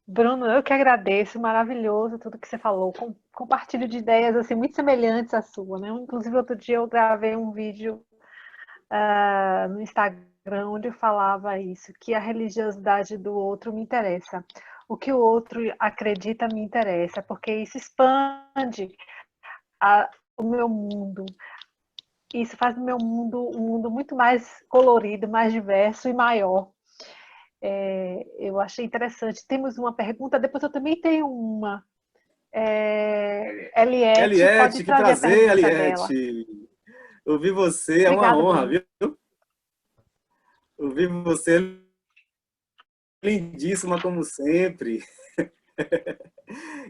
Bruno, eu que agradeço, maravilhoso tudo que você falou. Compartilho de ideias assim muito semelhantes à sua, né? Inclusive outro dia eu gravei um vídeo no Instagram onde eu falava isso, que a religiosidade do outro me interessa. O que o outro acredita me interessa, porque isso expande o meu mundo. Isso faz do meu mundo um mundo muito mais colorido, mais diverso e maior. Eu achei interessante. Temos uma pergunta, depois eu também tenho uma. Eliette, pode Eliette, que trazer a prazer, pergunta dela. Eliette. Ouvir você é uma Obrigada, honra, Bruno. viu? Ouvir você é lindíssima como sempre.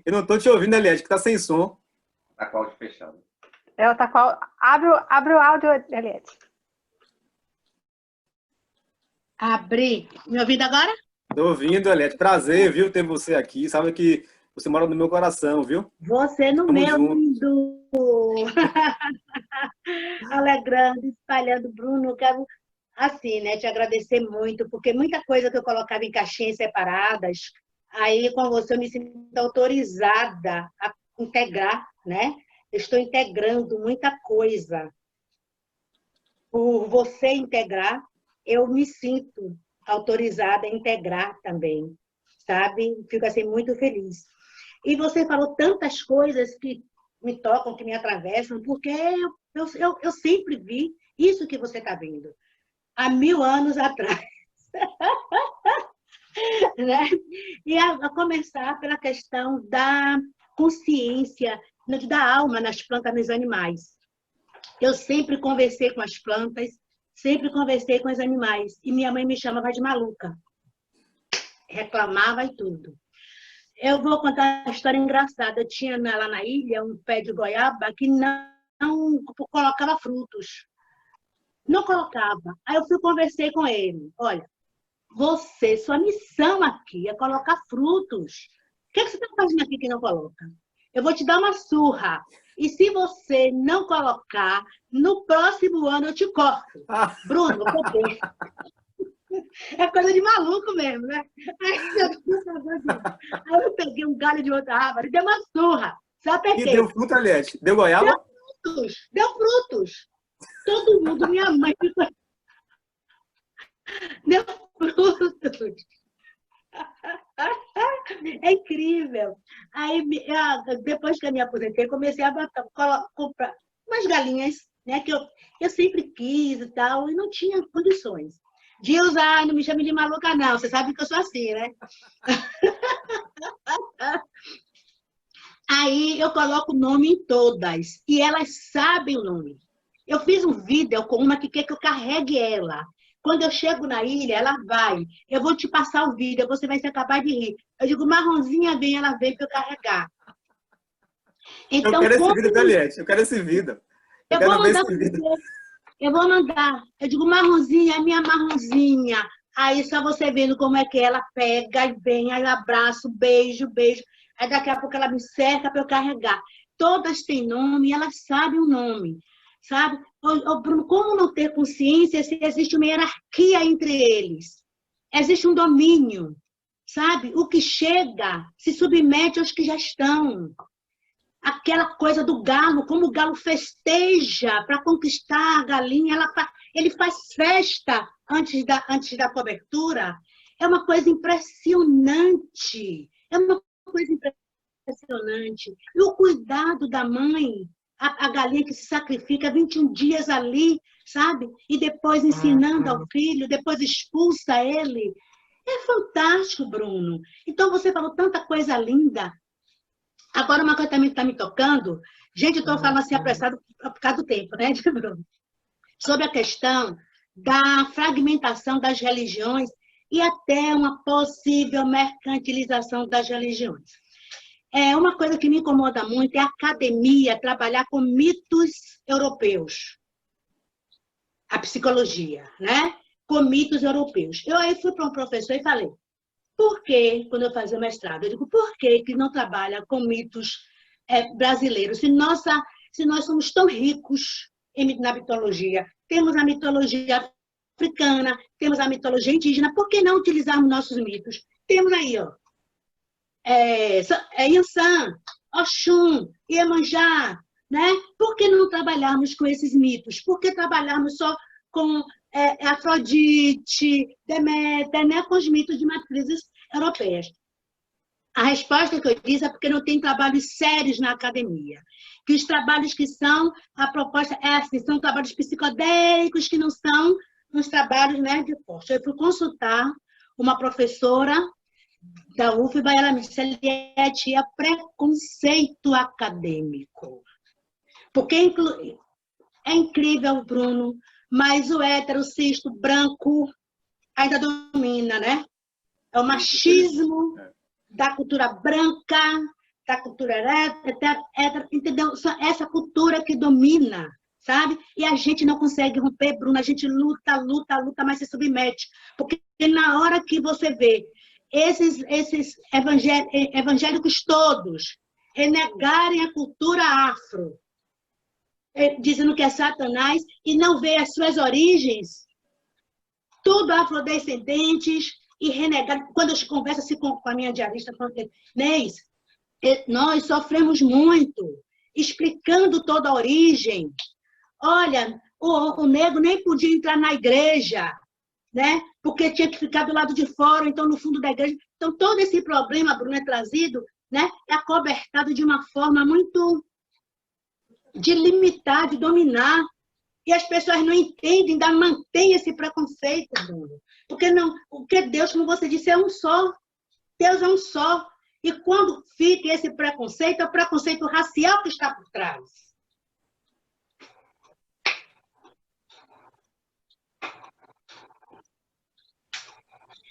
Eu não estou te ouvindo, Eliette, que está sem som. Tá com o áudio fechado. Ela tá qual? Abre o áudio, Eliette. Abri. Me ouvindo agora? Estou ouvindo, Eliette. Prazer, viu, ter você aqui. Sabe que você mora no meu coração, viu? Você no Tamo meu, junto. lindo. Alegrando, espalhando, Bruno. Eu quero, assim, né, te agradecer muito, porque muita coisa que eu colocava em caixinhas separadas, aí com você eu me sinto autorizada a integrar, né? Eu estou integrando muita coisa. Por você integrar, eu me sinto autorizada a integrar também, sabe? Fico assim muito feliz. E você falou tantas coisas que me tocam, que me atravessam, porque eu sempre vi isso que você está vendo, há 1000 anos atrás. Né? E a começar pela questão da consciência, da alma nas plantas, nos animais. Eu sempre conversei com as plantas, sempre conversei com os animais. E minha mãe me chamava de maluca. Reclamava e tudo. Eu vou contar uma história engraçada. Eu tinha lá na ilha um pé de goiaba que não colocava frutos. Não colocava. Aí eu fui conversei com ele. Olha, sua missão aqui é colocar frutos. O que você está fazendo aqui que não coloca? Eu vou te dar uma surra. E se você não colocar, no próximo ano eu te corto. Bruno, eu cortei. É coisa de maluco mesmo, né? Aí eu peguei um galho de outra árvore e dei uma surra. Sabe por E deu quê? fruta, Eliette? Deu goiaba? Deu frutos. Todo mundo, minha mãe, deu frutos. É incrível. Aí, depois que eu me aposentei, comecei a comprar umas galinhas, né, que eu sempre quis e tal, e não tinha condições. De usar, não me chame de maluca, não. Você sabe que eu sou assim, né? Aí eu coloco o nome em todas, e elas sabem o nome. Eu fiz um vídeo com uma que quer que eu carregue ela. Quando eu chego na ilha, ela vai. Eu vou te passar o vídeo, você vai ser capaz de rir. Eu digo, marronzinha, vem, ela vem para eu carregar. Eu Então, quero esse como vídeo, da Eliette. Eu quero esse vídeo. Eu eu vou quero ver mandar esse para vídeo. você, eu vou mandar. Eu digo, marronzinha, é minha marronzinha. Aí só você vendo como é que ela pega e vem, aí eu abraço, beijo, beijo. Aí daqui a pouco ela me cerca para eu carregar. Todas têm nome, elas sabem o nome, sabe? Bruno, como não ter consciência se existe uma hierarquia entre eles? Existe um domínio, sabe? O que chega se submete aos que já estão. Aquela coisa do galo, como o galo festeja para conquistar a galinha, ele faz festa antes da cobertura. É uma coisa impressionante. É uma coisa impressionante. E o cuidado da mãe, a galinha que se sacrifica 21 dias ali, sabe? E depois ensinando ao filho, depois expulsa ele. É fantástico, Bruno. Então, você falou tanta coisa linda. Agora, uma coisa também que está me tocando, gente, eu estou falando assim apressado por causa do tempo, né, Bruno? Sobre a questão da fragmentação das religiões e até uma possível mercantilização das religiões. Uma coisa que me incomoda muito é a academia trabalhar com mitos europeus, a psicologia, né? Com mitos europeus. Eu aí fui para um professor e falei, por que, quando eu fazia mestrado, eu digo, por que não trabalha com mitos brasileiros? Se nós somos tão ricos na mitologia, temos a mitologia africana, temos a mitologia indígena, por que não utilizarmos nossos mitos? Temos aí, ó, Yansan, Oxum, Iemanjá, né? Por que não trabalharmos com esses mitos? Por que trabalharmos só com Afrodite, Deméter, né? Com os mitos de matrizes europeias? A resposta que eu disse é porque não tem trabalhos sérios na academia. Que os trabalhos que são, a proposta é assim, são trabalhos psicodélicos que não são uns trabalhos, né, de força. Eu fui consultar uma professora da UFBA, ela me disse, Eliette, é preconceito acadêmico. Porque é incrível, Bruno, mas o hétero cisto branco ainda domina, né? É o machismo da cultura branca, da cultura hétero, entendeu? Essa cultura que domina, sabe? E a gente não consegue romper, Bruno, a gente luta, luta, luta, mas se submete. Porque na hora que você vê esses evangélicos todos renegarem a cultura afro, dizendo que é Satanás, e não vê as suas origens, tudo afrodescendentes, e renegar. Quando eu converso assim com a minha diarista, Neis, nós sofremos muito, explicando toda a origem. Olha, o negro nem podia entrar na igreja, né? Porque tinha que ficar do lado de fora, então no fundo da igreja. Então todo esse problema, Bruno, é trazido, né? É acobertado de uma forma muito de limitar, de dominar. E as pessoas não entendem, ainda mantêm esse preconceito, Bruno. Porque Deus, como você disse, é um só. Deus é um só. E quando fica esse preconceito, é o preconceito racial que está por trás.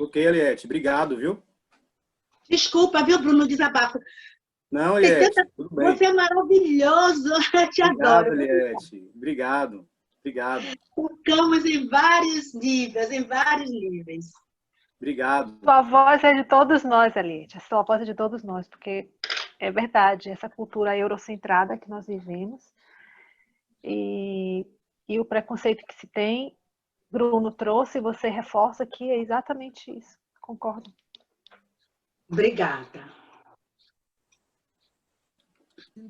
Ok, Eliette, obrigado, viu? Desculpa, viu, Bruno, desabafo. Não, Eliette, tudo bem. Você é maravilhoso, eu te Obrigado, adoro. Eliette. Obrigado. Obrigado. Tocamos em vários níveis, em vários níveis. Obrigado. Sua voz é de todos nós, Eliette. A sua voz é de todos nós, porque é verdade, essa cultura eurocentrada que nós vivemos e o preconceito que se tem, Bruno trouxe, e você reforça que é exatamente isso. Concordo. Obrigada.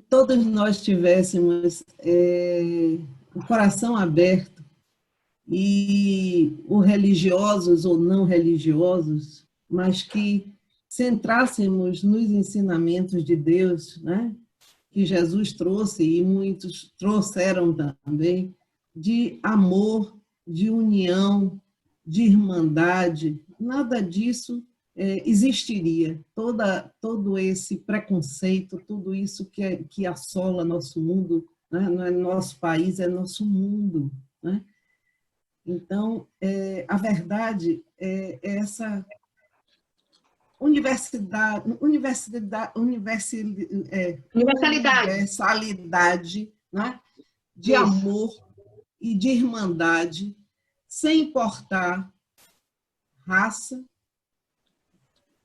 Todos nós tivéssemos o coração aberto e os religiosos ou não religiosos, mas que centrássemos nos ensinamentos de Deus, né? Que Jesus trouxe e muitos trouxeram também, de amor, de união, de irmandade, nada disso existiria. Todo esse preconceito, tudo isso que assola nosso mundo, né? Não é nosso país, é nosso mundo, né? Então, a verdade é essa universalidade, né? De Isso. amor e de irmandade, sem importar raça,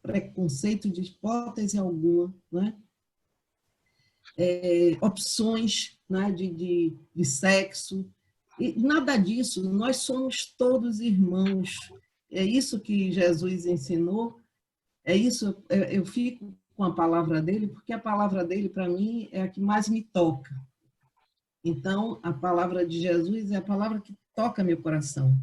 preconceito de hipótese alguma, né? Opções, né? de sexo, e nada disso. Nós somos todos irmãos. É isso que Jesus ensinou, é isso. Eu fico com a palavra dele, porque a palavra dele, para mim, é a que mais me toca. Então, a palavra de Jesus é a palavra que toca meu coração.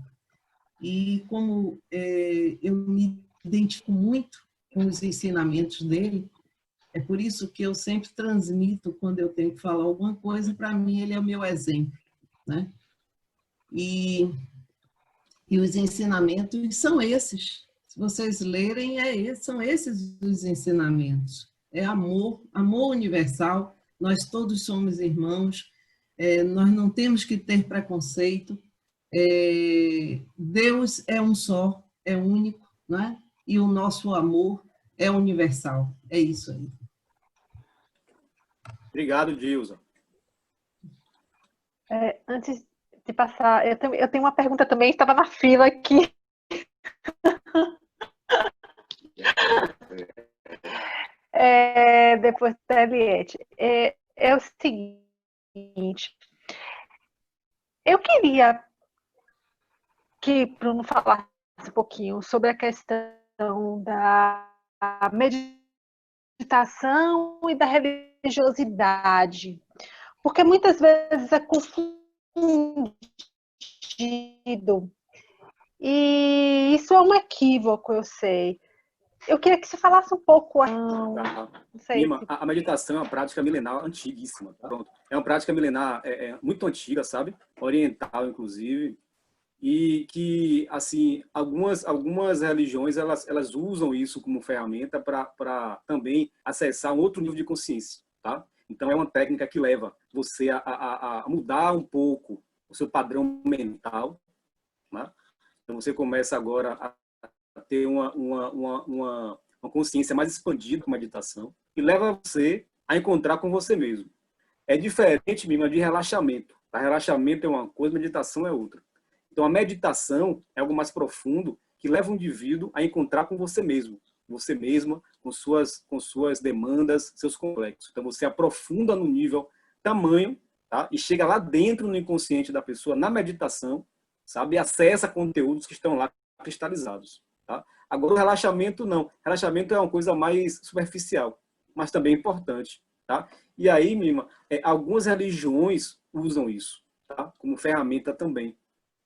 E como eu me identifico muito com os ensinamentos dele, é por isso que eu sempre transmito, quando eu tenho que falar alguma coisa, para mim ele é o meu exemplo, né? E os ensinamentos são esses. Se vocês lerem, são esses os ensinamentos. É amor, amor universal, nós todos somos irmãos, nós não temos que ter preconceito, Deus é um só, é único, né? E o nosso amor é universal. É isso aí. Obrigado, Dilson. Antes de passar, eu tenho uma pergunta também, estava na fila aqui. Depois da Eliette. É o seguinte, eu queria que Bruno falasse um pouquinho sobre a questão da meditação meditação e da religiosidade, porque muitas vezes é confundido. E isso é um equívoco, eu sei. Eu queria que você falasse um pouco. Não sei. Mima, a meditação é uma prática milenar antiguíssima. Tá? Pronto. É uma prática milenar muito antiga, sabe? Oriental, inclusive. E que, assim, algumas religiões, elas usam isso como ferramenta para também acessar um outro nível de consciência, tá? Então, é uma técnica que leva você a mudar um pouco o seu padrão mental, né? Então, você começa agora a ter uma consciência mais expandida com a meditação e leva você a encontrar com você mesmo. É diferente, mesmo, de relaxamento. Tá? Relaxamento é uma coisa, meditação é outra. Então, a meditação é algo mais profundo que leva o indivíduo a encontrar com você mesmo, você mesma, com suas demandas, seus complexos. Então, você aprofunda no nível tamanho, tá? E chega lá dentro no inconsciente da pessoa, na meditação, sabe? E acessa conteúdos que estão lá cristalizados. Tá? Agora, o relaxamento não. Relaxamento é uma coisa mais superficial, mas também importante. Tá? E aí, Mima, algumas religiões usam isso, tá? Como ferramenta também.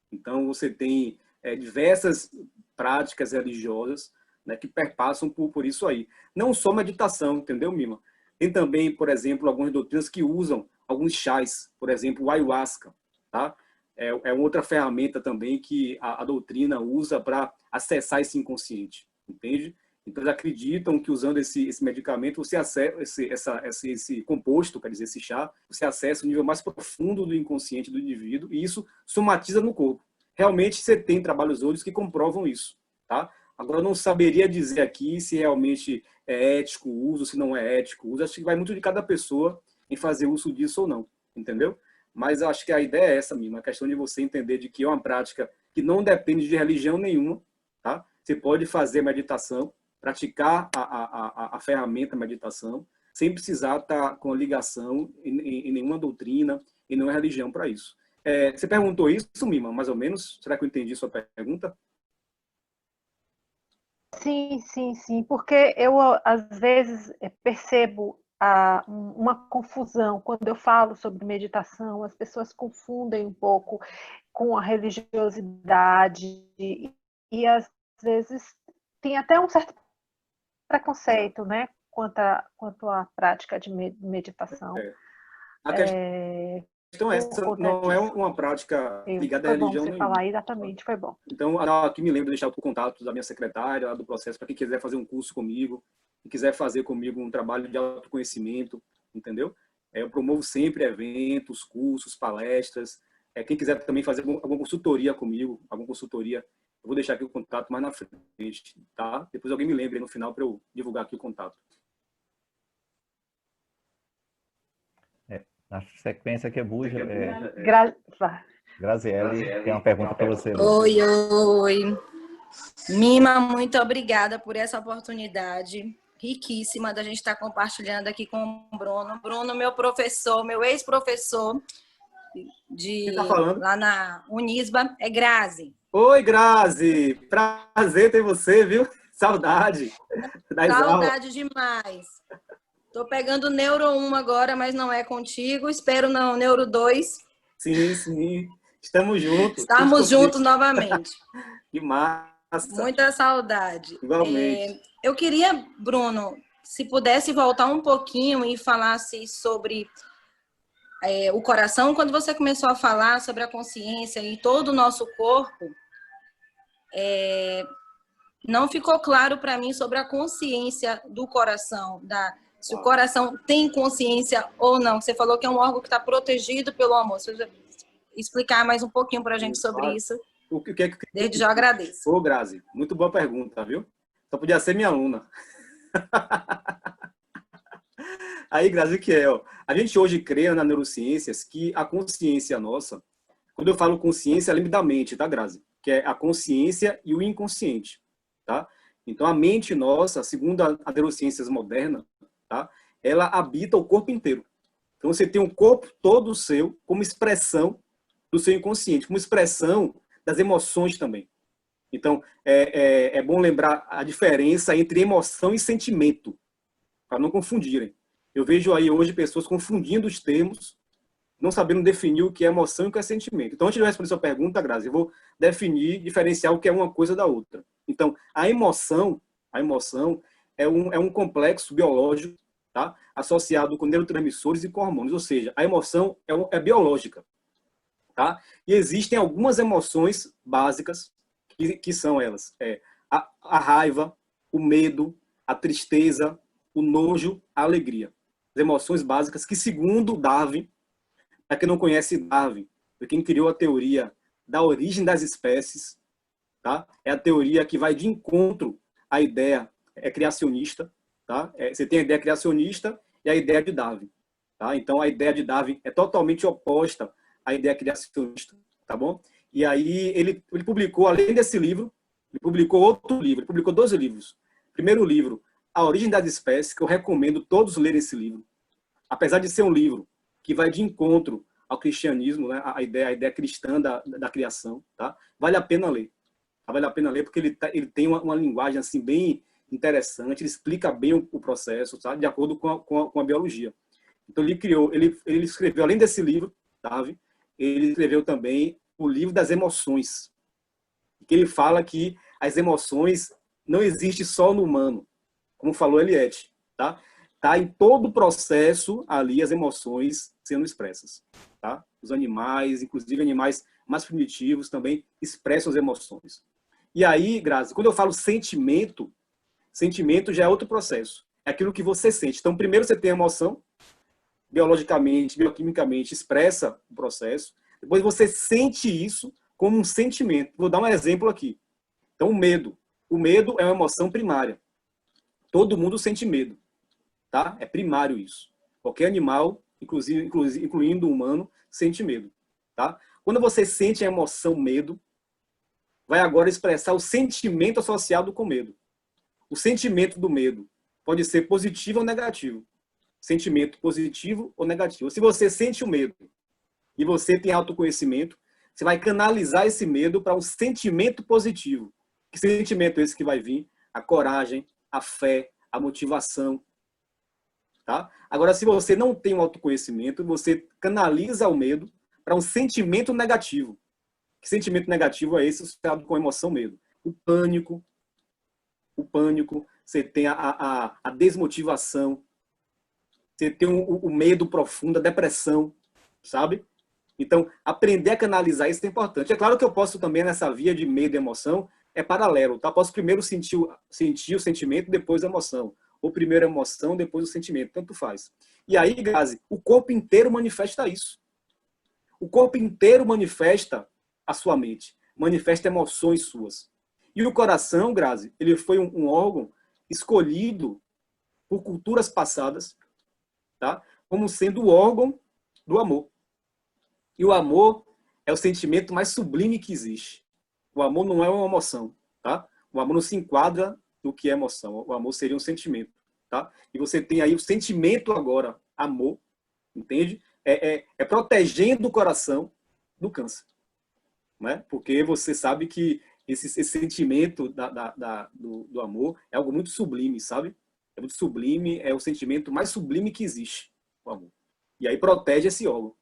Então, você tem diversas práticas religiosas, né, que perpassam por isso aí. Não só meditação, entendeu, Mima? Tem também, por exemplo, algumas doutrinas que usam alguns chás, por exemplo, o ayahuasca. Tá? É outra ferramenta também que a doutrina usa para acessar esse inconsciente, entende? Então, eles acreditam que usando esse medicamento, você acessa esse composto, quer dizer, esse chá, você acessa o nível mais profundo do inconsciente do indivíduo e isso somatiza no corpo. Realmente, você tem trabalhos hoje que comprovam isso. Tá? Agora, eu não saberia dizer aqui se realmente é ético o uso, se não é ético o uso. Acho que vai muito de cada pessoa em fazer uso disso ou não, entendeu? Mas acho que a ideia é essa mesmo, a questão de você entender de que é uma prática que não depende de religião nenhuma. Tá? Você pode fazer meditação, praticar a ferramenta meditação, sem precisar estar com ligação em nenhuma doutrina, em nenhuma religião para isso. Você perguntou isso, Mima, mais ou menos? Será que eu entendi sua pergunta? Sim, porque eu, às vezes, percebo uma confusão quando eu falo sobre meditação, as pessoas confundem um pouco com a religiosidade e às vezes, tem até um certo preconceito, né, quanto à prática de meditação. A questão é essa, não é uma prática ligada à religião nenhuma. Falar exatamente, foi bom. Então, aqui me lembro de deixar o contato da minha secretária, do processo, para quem quiser fazer um curso comigo, quem quiser fazer comigo um trabalho de autoconhecimento, entendeu? Eu promovo sempre eventos, cursos, palestras. Quem quiser também fazer alguma consultoria comigo, eu vou deixar aqui o contato mais na frente, tá? Depois alguém me lembre no final para eu divulgar aqui o contato. Na sequência que é Buja, Graziele tem uma pergunta para você. Oi. Mima, muito obrigada por essa oportunidade riquíssima da gente estar compartilhando aqui com o Bruno. Bruno, meu professor, meu ex-professor lá na Unisba, é Grazi. Oi, Grazi! Prazer ter você, viu? Saudade. Saudade demais. Tô pegando Neuro 1 agora, mas não é contigo. Espero no Neuro 2. Sim. Estamos juntos. Estamos juntos novamente. Que massa. Muita saudade. Igualmente. Eu queria, Bruno, se pudesse voltar um pouquinho e falasse sobre o coração. Quando você começou a falar sobre a consciência e todo o nosso corpo, não ficou claro para mim sobre a consciência do coração, se o coração tem consciência ou não. Você falou que é um órgão que está protegido pelo amor. Se você explicar mais um pouquinho para a gente sobre isso, desde já agradeço. Ô, Grazi, muito boa pergunta, viu? Só podia ser minha aluna. Aí, Grazi, o que é? A gente hoje crê nas neurociências que a consciência nossa, quando eu falo consciência, lembra da mente, tá, Grazi? Que é a consciência e o inconsciente, tá? Então, a mente nossa, segundo as neurociências modernas, tá? Ela habita o corpo inteiro. Então, você tem o corpo todo seu como expressão do seu inconsciente, como expressão das emoções também. Então, é bom lembrar a diferença entre emoção e sentimento. para não confundirem. Eu vejo aí hoje pessoas confundindo os termos, não sabendo definir o que é emoção e o que é sentimento. Então, antes de eu responder sua pergunta, Grazi, eu vou definir, diferenciar o que é uma coisa da outra. Então, a emoção é um complexo biológico, tá? Associado com neurotransmissores e com hormônios, ou seja, a emoção é biológica. Tá? E existem algumas emoções básicas que são elas. A raiva, o medo, a tristeza, o nojo, a alegria. As emoções básicas que, segundo Darwin, para quem não conhece Darwin, foi quem criou a teoria da origem das espécies, tá? É a teoria que vai de encontro à ideia criacionista. Tá? Você tem a ideia criacionista e a ideia de Darwin. Tá? Então, a ideia de Darwin é totalmente oposta à ideia criacionista. Tá bom? E aí, ele publicou, além desse livro, ele publicou outro livro. Ele publicou 12 livros. Primeiro livro, A Origem das Espécies, que eu recomendo todos lerem esse livro. Apesar de ser um livro que vai de encontro ao cristianismo, né? a ideia cristã da criação. Tá? Vale a pena ler. Vale a pena ler porque ele tem uma linguagem assim, bem interessante, ele explica bem o processo, tá? De acordo com a biologia. Então, ele escreveu, além desse livro, Darwin, ele escreveu também o livro das emoções, que ele fala que as emoções não existem só no humano, como falou Eliette, tá? Tá em todo o processo ali as emoções sendo expressas, tá? Os animais, inclusive animais mais primitivos também expressam as emoções. E aí, Grazi, quando eu falo sentimento já é outro processo. É aquilo que você sente. Então, primeiro você tem a emoção, biologicamente, bioquimicamente, expressa o processo. Depois você sente isso como um sentimento. Vou dar um exemplo aqui. Então, o medo. O medo é uma emoção primária. Todo mundo sente medo. Tá? É primário isso. Qualquer animal, incluindo o humano, sente medo. Tá? Quando você sente a emoção medo, vai agora expressar o sentimento associado com medo. O sentimento do medo pode ser positivo ou negativo. Sentimento positivo ou negativo. Se você sente o medo e você tem autoconhecimento, você vai canalizar esse medo para um sentimento positivo. Que sentimento é esse que vai vir? A coragem, a fé, a motivação. Tá? Agora, se você não tem um autoconhecimento, você canaliza o medo para um sentimento negativo. Que sentimento negativo é esse associado com a emoção medo? O pânico, você tem a desmotivação, você tem o medo profundo, a depressão, sabe? Então, aprender a canalizar isso é importante. É claro que eu posso também, nessa via de medo e emoção, é paralelo, tá? Posso primeiro sentir o sentimento, depois a emoção. Ou primeiro a emoção, depois o sentimento. Tanto faz. E aí, Grazi, o corpo inteiro manifesta isso. O corpo inteiro manifesta a sua mente, manifesta emoções suas. E o coração, Grazi, ele foi um órgão escolhido por culturas passadas, tá? Como sendo o órgão do amor. E o amor é o sentimento mais sublime que existe. O amor não é uma emoção, tá? O amor não se enquadra no que é emoção. O amor seria um sentimento, tá? E você tem aí o sentimento agora, amor, entende? É protegendo o coração do câncer, né? Porque você sabe que esse sentimento do amor é algo muito sublime, sabe? É muito sublime, é o sentimento mais sublime que existe, o amor. E aí protege esse órgão.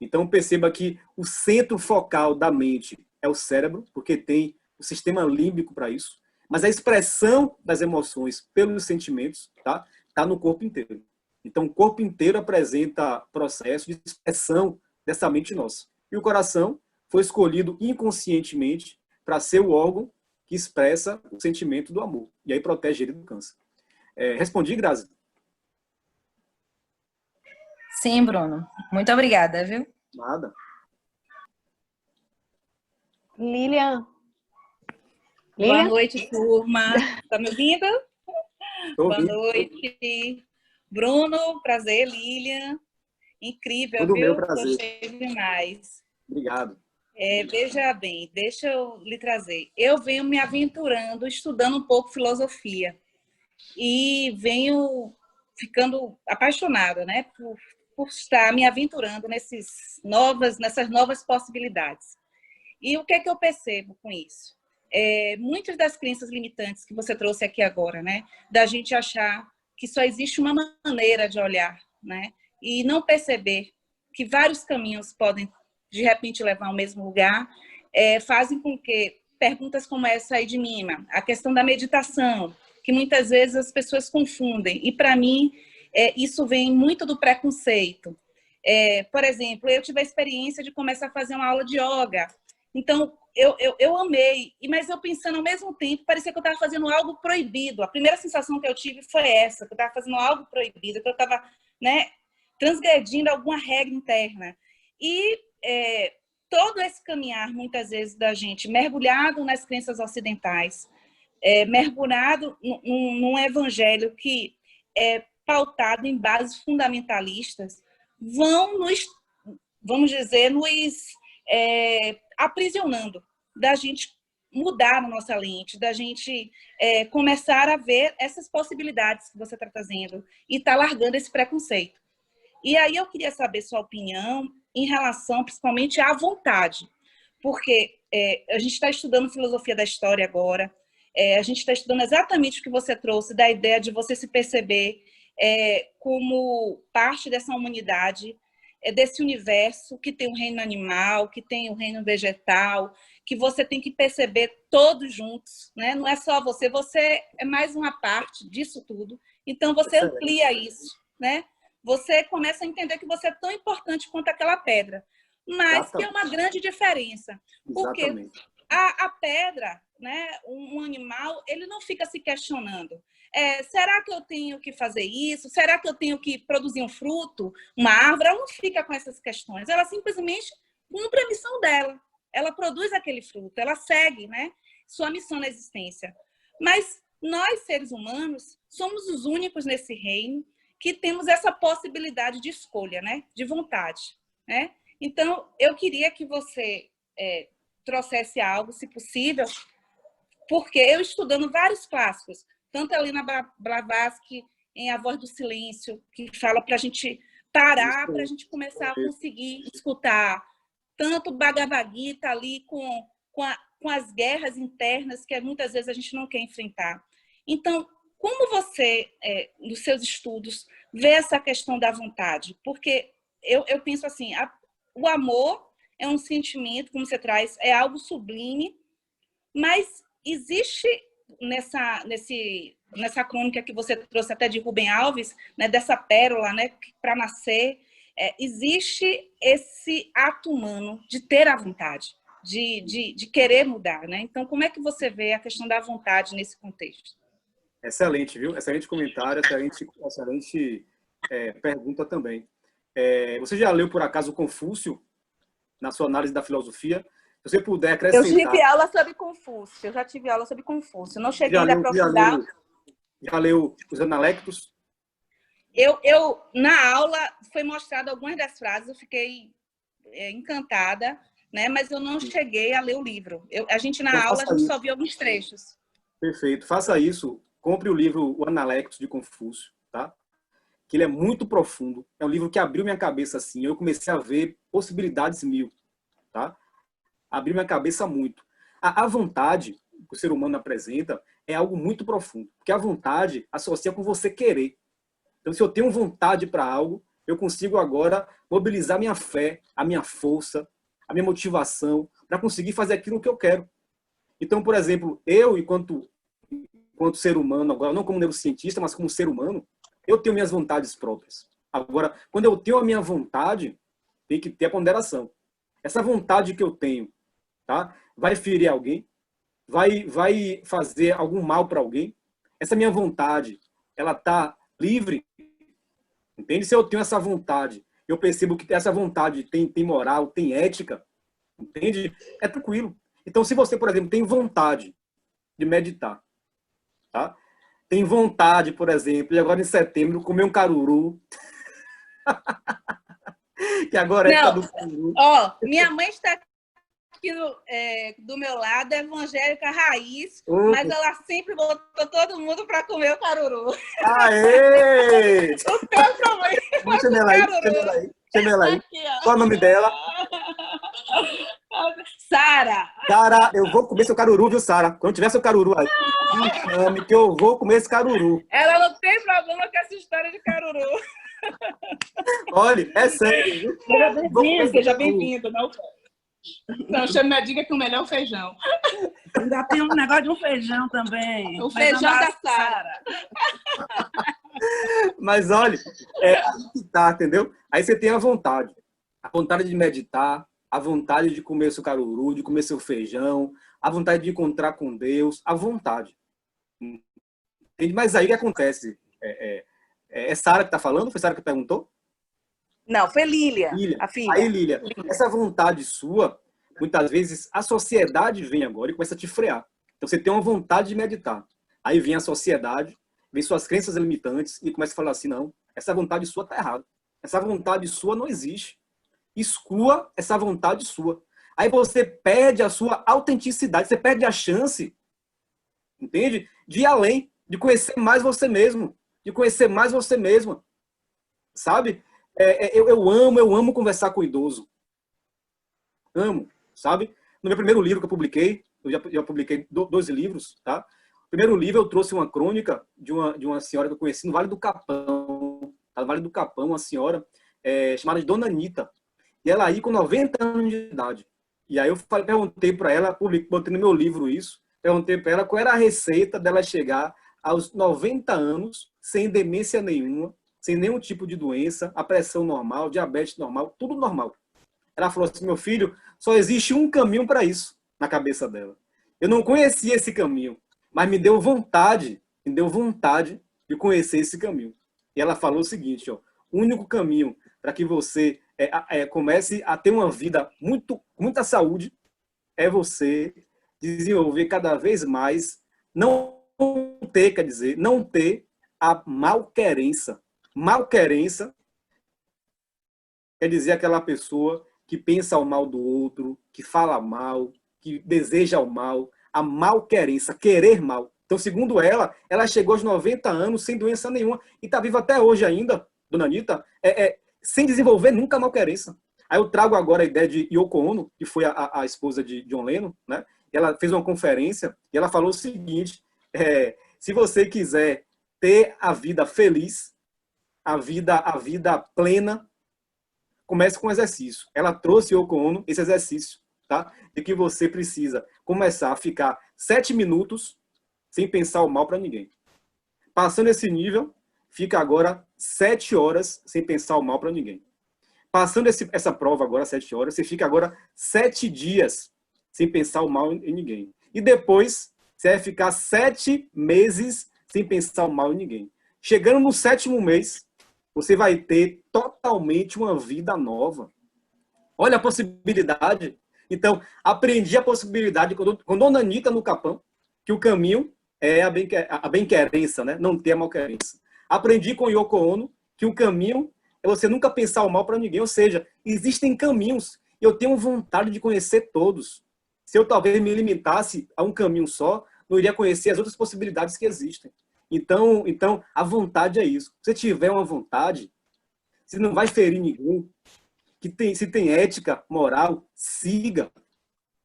Então perceba que o centro focal da mente é o cérebro, porque tem o sistema límbico para isso, mas a expressão das emoções pelos sentimentos tá no corpo inteiro. Então o corpo inteiro apresenta processo de expressão dessa mente nossa. E o coração foi escolhido inconscientemente para ser o órgão que expressa o sentimento do amor. E aí protege ele do câncer. Respondi, Grazi? Sim, Bruno. Muito obrigada, viu? Nada. Lilian. Boa noite, turma. Tá me ouvindo? Boa noite. Bruno, prazer, Lilian. Incrível, Tudo viu? meu prazer. Gostei demais. Obrigado. Veja bem, deixa eu lhe trazer. Eu venho me aventurando, estudando um pouco filosofia. E venho ficando apaixonada, né? Por estar me aventurando nessas novas possibilidades. E o que é que eu percebo com isso? Muitas das crenças limitantes que você trouxe aqui agora, né? Da gente achar que só existe uma maneira de olhar, né? E não perceber que vários caminhos podem, de repente, levar ao mesmo lugar, fazem com que perguntas como essa aí de Mima, a questão da meditação, que muitas vezes as pessoas confundem. E, para mim, isso vem muito do preconceito. Por exemplo, eu tive a experiência de começar a fazer uma aula de yoga. Então, eu amei, mas eu pensando ao mesmo tempo, parecia que eu estava fazendo algo proibido. A primeira sensação que eu tive foi essa, que eu estava fazendo algo proibido, que eu estava, né, transgredindo alguma regra interna. E todo esse caminhar, muitas vezes, da gente, mergulhado nas crenças ocidentais, mergulhado num evangelho que é pautado em bases fundamentalistas, vão nos, vamos dizer, nos aprisionando, da gente mudar a nossa lente, da gente começar a ver essas possibilidades que você está trazendo e está largando esse preconceito. E aí eu queria saber sua opinião em relação, principalmente, à vontade, porque a gente está estudando filosofia da história agora, a gente está estudando exatamente o que você trouxe, da ideia de você se perceber como parte dessa humanidade, desse universo que tem o reino animal, que tem o reino vegetal, que você tem que perceber todos juntos, né? Não é só você é mais uma parte disso tudo. Então, você amplia isso, né? Você começa a entender que você é tão importante quanto aquela pedra, mas exatamente, que é uma grande diferença. Porque exatamente, a pedra, né, um animal, ele não fica se questionando. Será que eu tenho que fazer isso? Será que eu tenho que produzir um fruto, uma árvore? Ela não fica com essas questões. Ela simplesmente cumpre a missão dela. Ela produz aquele fruto, ela segue, né, sua missão na existência. Mas nós, seres humanos, somos os únicos nesse reino que temos essa possibilidade de escolha, né, de vontade, né? Então, eu queria que você trouxesse algo, se possível, porque eu estudando vários clássicos, tanto a Helena Blavatsky em A Voz do Silêncio, que fala para a gente parar, para a gente começar a conseguir escutar tanto o Bhagavad Gita ali com as guerras internas que muitas vezes a gente não quer enfrentar. Então, como você, nos seus estudos, vê essa questão da vontade? Porque eu penso assim, o amor é um sentimento, como você traz, é algo sublime, mas existe nessa crônica que você trouxe até de Rubem Alves, né, dessa pérola, né, para nascer, existe esse ato humano de ter a vontade, de querer mudar, né? Então, como é que você vê a questão da vontade nesse contexto? Excelente, viu? Excelente comentário, excelente pergunta também. Você já leu, por acaso, Confúcio, na sua análise da filosofia? Se você puder acrescentar... Eu tive aula sobre Confúcio, eu já tive aula sobre Confúcio, não cheguei a aprofundar. Já leu os Analectos? Na aula, foi mostrado algumas das frases, eu fiquei encantada, né? Mas eu não cheguei a ler o livro. A gente, na aula, a gente só viu alguns trechos. Perfeito, faça isso. Compre o livro O Analectos, de Confúcio, tá? Que ele é muito profundo. É um livro que abriu minha cabeça, assim. Eu comecei a ver possibilidades mil, tá? Abriu minha cabeça muito. A vontade que o ser humano apresenta é algo muito profundo, porque a vontade associa com você querer. Então, se eu tenho vontade para algo, eu consigo agora mobilizar minha fé, a minha força, a minha motivação para conseguir fazer aquilo que eu quero. Então, por exemplo, eu, enquanto ser humano, agora não como neurocientista, mas como ser humano, eu tenho minhas vontades próprias. Agora, quando eu tenho a minha vontade, tem que ter a ponderação. Essa vontade que eu tenho, tá? Vai ferir alguém? Vai fazer algum mal para alguém? Essa minha vontade, ela está livre? Entende? Se eu tenho essa vontade, eu percebo que essa vontade tem moral, tem ética, entende? É tranquilo. Então, se você, por exemplo, tem vontade de meditar, tá? Tem vontade, por exemplo, de agora em setembro comer um caruru, que agora é do caruru. Ó, minha mãe está aqui do meu lado, é evangélica raiz, mas ela sempre botou todo mundo para comer o caruru. Aê! O teu problema é chama ela aí. Aqui, qual é o nome dela? Sara! Sara, eu vou comer seu caruru, viu, Sara? Quando tiver seu caruru aí, me chame que eu vou comer esse caruru. Ela não tem problema com essa história de caruru. Olha, é sério, viu? Seja Vou comer bem-vindo, esse seja caruru. bem-vindo. Não, chame na diga que o melhor é o feijão. Ainda tem um negócio de um feijão também. O feijão da Sara. Mas olha, aí que tá, entendeu? Aí você tem a vontade de meditar, a vontade de comer seu caruru, de comer seu feijão, a vontade de encontrar com Deus, a vontade. Entende? Mas aí o que acontece? É Sara que está falando? Foi Sara que perguntou? Não, foi Lília, Lília. a filha. Aí, Lília, essa vontade sua, muitas vezes a sociedade vem agora e começa a te frear. Então você tem uma vontade de meditar. Aí vem a sociedade, vem suas crenças limitantes e começa a falar assim, não, essa vontade sua está errada. Essa vontade sua não existe. Exclua essa vontade sua. Aí você perde a sua autenticidade, você perde a chance, entende? De ir além, de conhecer mais você mesmo, de conhecer mais você mesma, sabe? Eu amo conversar com o idoso. Amo, sabe? No meu primeiro livro que eu publiquei, eu já publiquei 2 livros, tá? No primeiro livro eu trouxe uma crônica de uma senhora que eu conheci no Vale do Capão, tá? No Vale do Capão, uma senhora chamada de Dona Anitta. E ela aí com 90 anos de idade. E aí eu perguntei para ela, botei no meu livro isso, perguntei para ela qual era a receita dela chegar aos 90 anos, sem demência nenhuma, sem nenhum tipo de doença, a pressão normal, diabetes normal, tudo normal. Ela falou assim, meu filho, só existe um caminho para isso, na cabeça dela. Eu não conhecia esse caminho, mas me deu vontade de conhecer esse caminho. E ela falou o seguinte, ó, o único caminho para que você comece a ter uma vida muita saúde é você desenvolver cada vez mais, não ter a malquerença. Malquerença quer dizer aquela pessoa que pensa o mal do outro, que fala mal, que deseja o mal, a malquerença, querer mal. Então, segundo ela chegou aos 90 anos sem doença nenhuma e está viva até hoje ainda, Dona Anitta, sem desenvolver nunca a malquerença. Aí eu trago agora a ideia de Yoko Ono, que foi a esposa de John Lennon, né? Ela fez uma conferência e ela falou o seguinte, se você quiser ter a vida feliz, a vida plena, comece com exercício. Ela trouxe, Yoko Ono, esse exercício, tá? De que você precisa começar a ficar 7 minutos sem pensar o mal para ninguém. Passando esse nível, fica agora 7 horas sem pensar o mal para ninguém. Passando essa prova agora, 7 horas, você fica agora 7 dias sem pensar o mal em ninguém. E depois, você vai ficar 7 meses sem pensar o mal em ninguém. Chegando no 7º mês, você vai ter totalmente uma vida nova. Olha a possibilidade. Então, aprendi a possibilidade com Dona Anitta no Capão, que o caminho é a bem-querença, né? Não ter a malquerença. Aprendi com Yoko Ono que o caminho é você nunca pensar o mal para ninguém. Ou seja, existem caminhos. E eu tenho vontade de conhecer todos. Se eu talvez me limitasse a um caminho só, não iria conhecer as outras possibilidades que existem. Então a vontade é isso. Se você tiver uma vontade, você não vai ferir ninguém, se tem ética, moral, siga.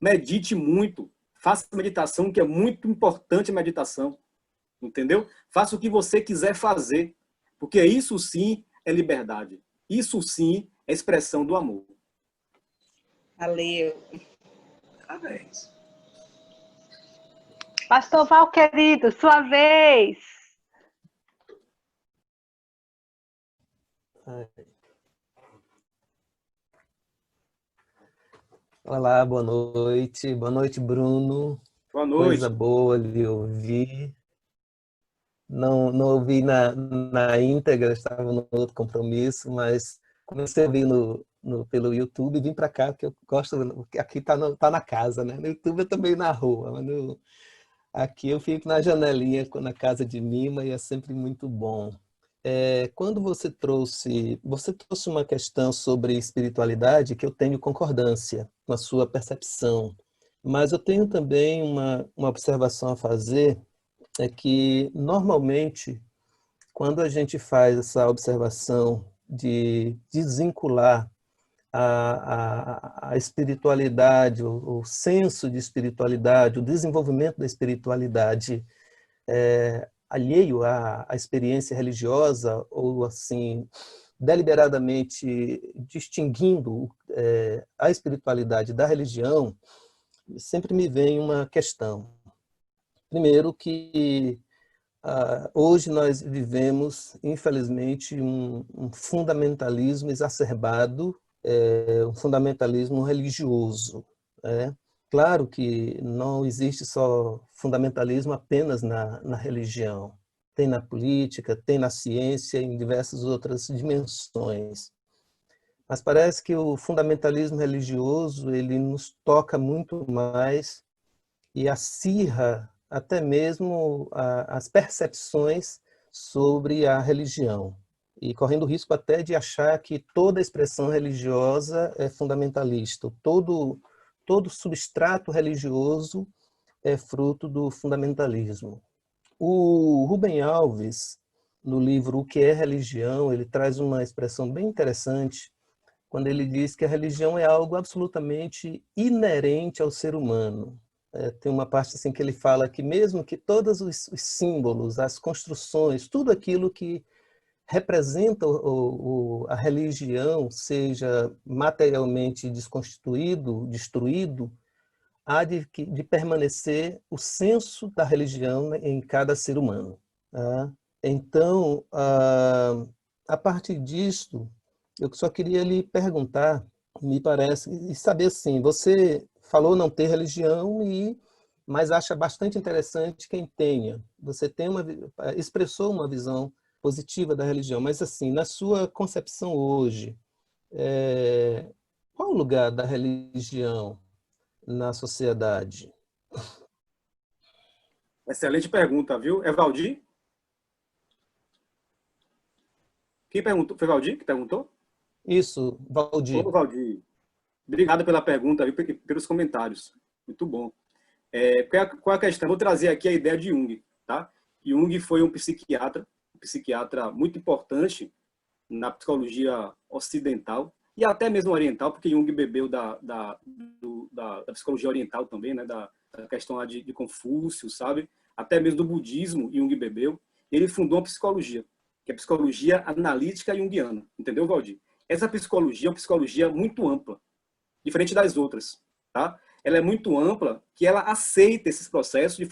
Medite muito. Faça meditação, que é muito importante a meditação. Entendeu? Faça o que você quiser fazer. Porque isso sim é liberdade. Isso sim é expressão do amor. Valeu. Parabéns. Pastor Val, querido, sua vez. Olá, boa noite. Boa noite, Bruno. Boa noite. Coisa boa lhe ouvir. Não ouvi na íntegra, estava no outro compromisso, mas comecei a ouvir pelo YouTube e vim para cá, porque eu gosto, porque aqui tá na casa, né? No YouTube eu também na rua, mas aqui eu fico na janelinha, na casa de Mima, e é sempre muito bom. Quando você trouxe uma questão sobre espiritualidade, que eu tenho concordância com a sua percepção, mas eu tenho também uma observação a fazer, é que normalmente, quando a gente faz essa observação de desvincular a espiritualidade, o senso de espiritualidade, o desenvolvimento da espiritualidade alheio à experiência religiosa, ou assim, deliberadamente distinguindo a espiritualidade da religião, sempre me vem uma questão. Primeiro que hoje nós vivemos, infelizmente, um fundamentalismo exacerbado, um fundamentalismo religioso. Claro que não existe só fundamentalismo apenas na religião. Tem na política, tem na ciência, em diversas outras dimensões. Mas parece que o fundamentalismo religioso ele nos toca muito mais e acirra até mesmo as percepções sobre a religião. E correndo o risco até de achar que toda expressão religiosa é fundamentalista, todo substrato religioso é fruto do fundamentalismo. O Rubem Alves, no livro O que é Religião, ele traz uma expressão bem interessante, quando ele diz que a religião é algo absolutamente inerente ao ser humano. Tem uma parte assim que ele fala que mesmo que todos os símbolos, as construções, tudo aquilo que representa a religião seja materialmente desconstituído, destruído, há de permanecer o senso da religião em cada ser humano. Tá? Então, a partir disso, eu só queria lhe perguntar, me parece, e saber assim, você falou não ter religião, mas acha bastante interessante quem tenha. Você expressou uma visão positiva da religião, mas assim, na sua concepção hoje, qual o lugar da religião na sociedade? Excelente pergunta, viu? É Valdir? Quem perguntou? Foi Valdir que perguntou? Isso, Valdir. Ô, Valdir, obrigado pela pergunta e pelos comentários. Muito bom. Qual é a questão? Vou trazer aqui a ideia de Jung. Tá? Jung foi um psiquiatra muito importante na psicologia ocidental e até mesmo oriental, porque Jung bebeu da psicologia oriental também, né? da questão lá de Confúcio, sabe? Até mesmo do budismo, Jung bebeu. Ele fundou uma psicologia, que é a psicologia analítica junguiana. Entendeu, Valdir? Essa psicologia é uma psicologia muito ampla, diferente das outras. Tá? Ela é muito ampla, que ela aceita esses processos de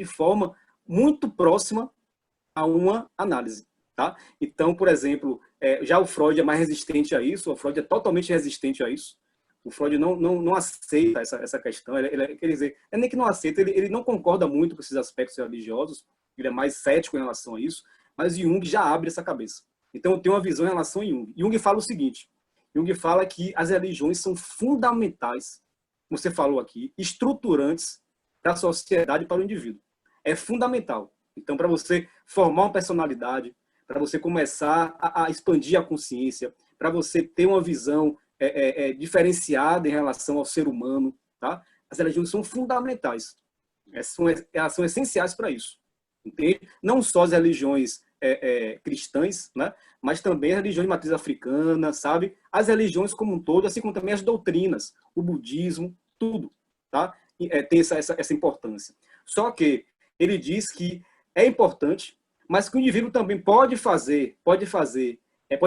forma muito próxima a uma análise. Tá? Então, por exemplo, já o Freud é mais resistente a isso, o Freud é totalmente resistente a isso. O Freud não aceita essa questão, quer dizer, nem que não aceita, ele não concorda muito com esses aspectos religiosos, ele é mais cético em relação a isso, mas Jung já abre essa cabeça. Então, eu tenho uma visão em relação a Jung. Jung fala o seguinte, Jung fala que as religiões são fundamentais, como você falou aqui, estruturantes para a sociedade e para o indivíduo. É fundamental. Então, para você formar uma personalidade, para você começar a expandir a consciência, para você ter uma visão diferenciada em relação ao ser humano, tá? As religiões são fundamentais. Elas são essenciais para isso. Entende? Não só as religiões cristãs, né? Mas também as religiões de matriz africana, sabe? As religiões como um todo, assim como também as doutrinas, o budismo, tudo, tá? Tem essa importância. Só que ele diz que é importante, mas que o indivíduo também pode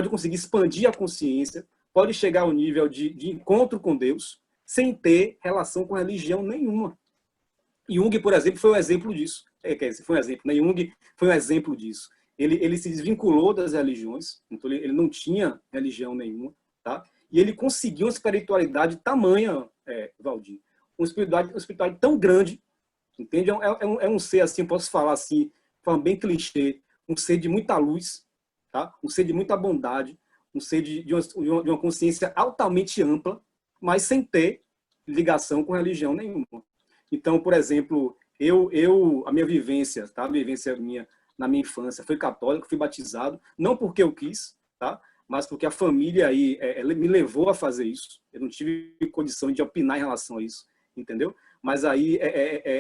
conseguir expandir a consciência, pode chegar ao nível de encontro com Deus, sem ter relação com religião nenhuma. Jung, por exemplo, foi um exemplo disso. Foi um exemplo, né? Jung foi um exemplo disso. Ele se desvinculou das religiões, então ele não tinha religião nenhuma, tá? E ele conseguiu uma espiritualidade tamanha, Valdir, uma espiritualidade tão grande, entende? É um ser assim, posso falar assim, de forma bem clichê, um ser de muita luz, tá? Um ser de muita bondade, um ser de uma consciência altamente ampla, mas sem ter ligação com religião nenhuma. Então, por exemplo, a minha vivência, tá? A vivência minha na minha infância foi católica, fui batizado, não porque eu quis, tá? Mas porque a família aí me levou a fazer isso. Eu não tive condição de opinar em relação a isso, entendeu? Mas aí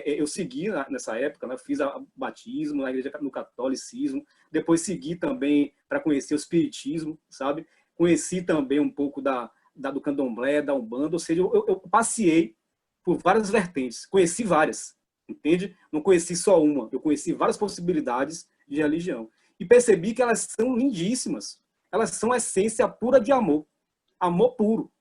eu segui nessa época, né? Fiz o batismo na igreja, no catolicismo, depois segui também para conhecer o espiritismo, sabe? Conheci também um pouco da do candomblé, da umbanda, ou seja, eu passei por várias vertentes, conheci várias, entende? Não conheci só uma, eu conheci várias possibilidades de religião. E percebi que elas são lindíssimas, elas são a essência pura de amor, amor puro,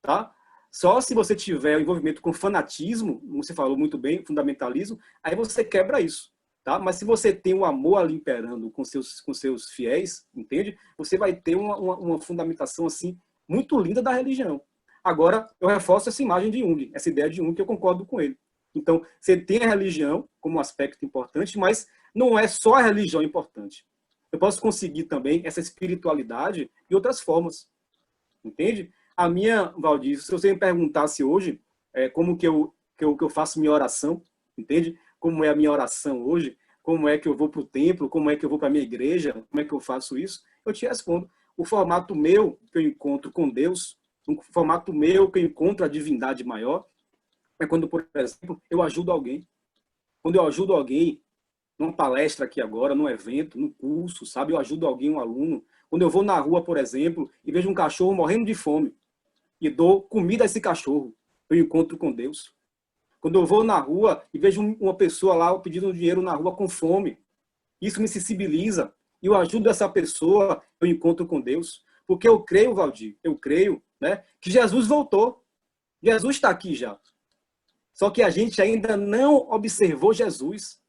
tá? Só se você tiver o envolvimento com fanatismo, como você falou muito bem, fundamentalismo, aí você quebra isso, tá? Mas se você tem o amor ali imperando com seus fiéis, entende? Você vai ter uma fundamentação assim muito linda da religião. Agora, eu reforço essa imagem de Jung, essa ideia de Jung, que eu concordo com ele. Então, você tem a religião como um aspecto importante, mas não é só a religião importante. Eu posso conseguir também essa espiritualidade de outras formas, entende? A minha, Valdir, se você me perguntasse hoje como que eu faço minha oração, entende? Como é a minha oração hoje, como é que eu vou para o templo, como é que eu vou para a minha igreja, como é que eu faço isso, eu te respondo. O formato meu que eu encontro com Deus, o formato meu que eu encontro a divindade maior, é quando, por exemplo, eu ajudo alguém. Quando eu ajudo alguém, numa palestra aqui agora, num evento, num curso, sabe? Eu ajudo alguém, um aluno. Quando eu vou na rua, por exemplo, e vejo um cachorro morrendo de fome, e dou comida a esse cachorro, eu encontro com Deus. Quando eu vou na rua e vejo uma pessoa lá pedindo dinheiro na rua com fome, isso me sensibiliza, e eu ajudo essa pessoa, eu encontro com Deus. Porque eu creio, Valdir, eu creio, né, que Jesus voltou. Jesus está aqui já. Só que a gente ainda não observou Jesus.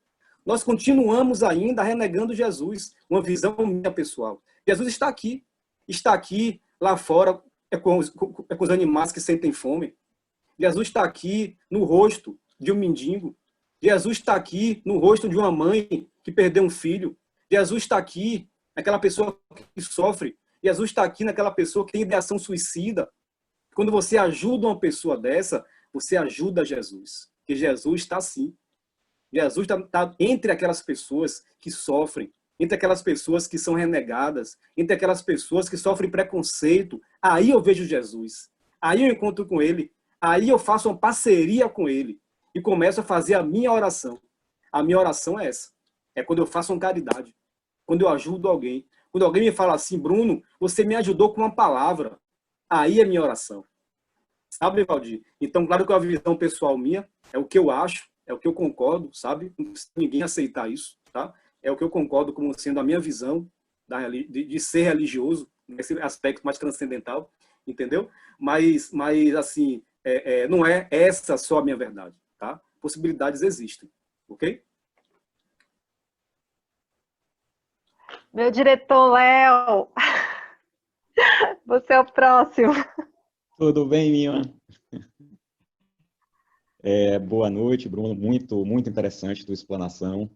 Nós continuamos ainda renegando Jesus, uma visão minha pessoal. Jesus está aqui lá fora, é com os animais que sentem fome. Jesus está aqui no rosto de um mendigo. Jesus está aqui no rosto de uma mãe que perdeu um filho. Jesus está aqui naquela pessoa que sofre. Jesus está aqui naquela pessoa que tem ideação suicida. Quando você ajuda uma pessoa dessa, você ajuda Jesus. Porque Jesus está assim. Jesus está entre aquelas pessoas que sofrem, entre aquelas pessoas que são renegadas, entre aquelas pessoas que sofrem preconceito. Aí eu vejo Jesus. Aí eu encontro com ele. Aí eu faço uma parceria com ele. E começo a fazer a minha oração. A minha oração é essa. É quando eu faço uma caridade. Quando eu ajudo alguém. Quando alguém me fala assim, Bruno, você me ajudou com uma palavra. Aí é minha oração. Sabe, Valdir? Então, claro que é uma visão pessoal minha, é o que eu acho, é o que eu concordo, sabe? Não precisa ninguém aceitar isso, tá? É o que eu concordo como sendo a minha visão de ser religioso, nesse aspecto mais transcendental, entendeu? Mas assim, não é essa só a minha verdade, tá? Possibilidades existem, ok? Meu diretor, Léo, você é o próximo. Tudo bem, minha? Boa noite, Bruno. Muito, muito interessante a tua explanação.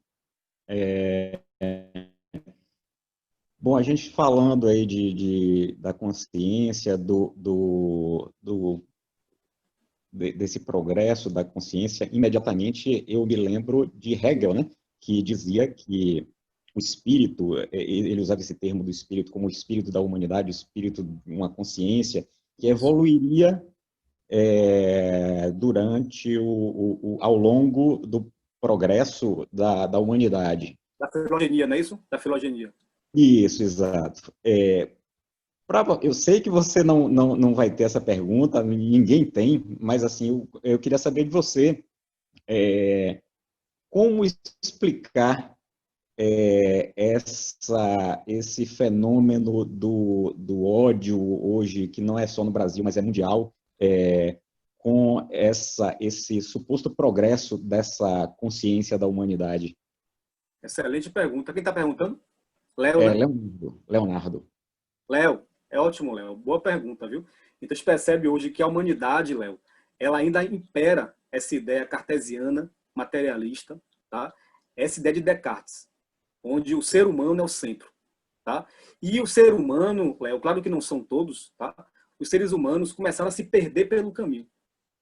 Bom, a gente falando aí da consciência, desse progresso da consciência, imediatamente eu me lembro de Hegel, né, que dizia que o espírito, ele usava esse termo do espírito como o espírito da humanidade, o espírito de uma consciência que evoluiria ao longo do progresso da humanidade. Da filogenia, não é isso? Da filogenia. Isso, exato. Eu sei que você não vai ter essa pergunta, ninguém tem, mas assim, eu queria saber de você como explicar esse fenômeno do ódio hoje, que não é só no Brasil, mas é mundial, com esse suposto progresso dessa consciência da humanidade. Excelente pergunta. Quem está perguntando? Léo, né? Leonardo. Léo, é ótimo, Léo. Boa pergunta, viu? Então, a gente percebe hoje que a humanidade, Léo, ela ainda impera essa ideia cartesiana, materialista, tá? Essa ideia de Descartes, onde o ser humano é o centro, tá? E o ser humano, Léo, claro que não são todos, tá? Os seres humanos começaram a se perder pelo caminho,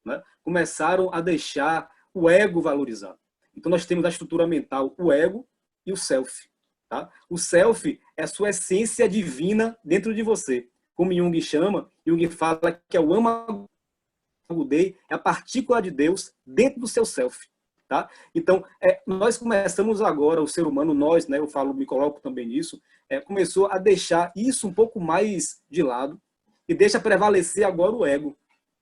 né? Começaram a deixar o ego valorizado. Então, nós temos a estrutura mental, o ego e o self, tá? O self é a sua essência divina dentro de você. Como Jung chama, Jung fala que é o Amagudei, é a partícula de Deus dentro do seu self. Tá? Então, nós começamos agora, o ser humano, nós, né, me coloco também nisso, começou a deixar isso um pouco mais de lado e deixa prevalecer agora o ego.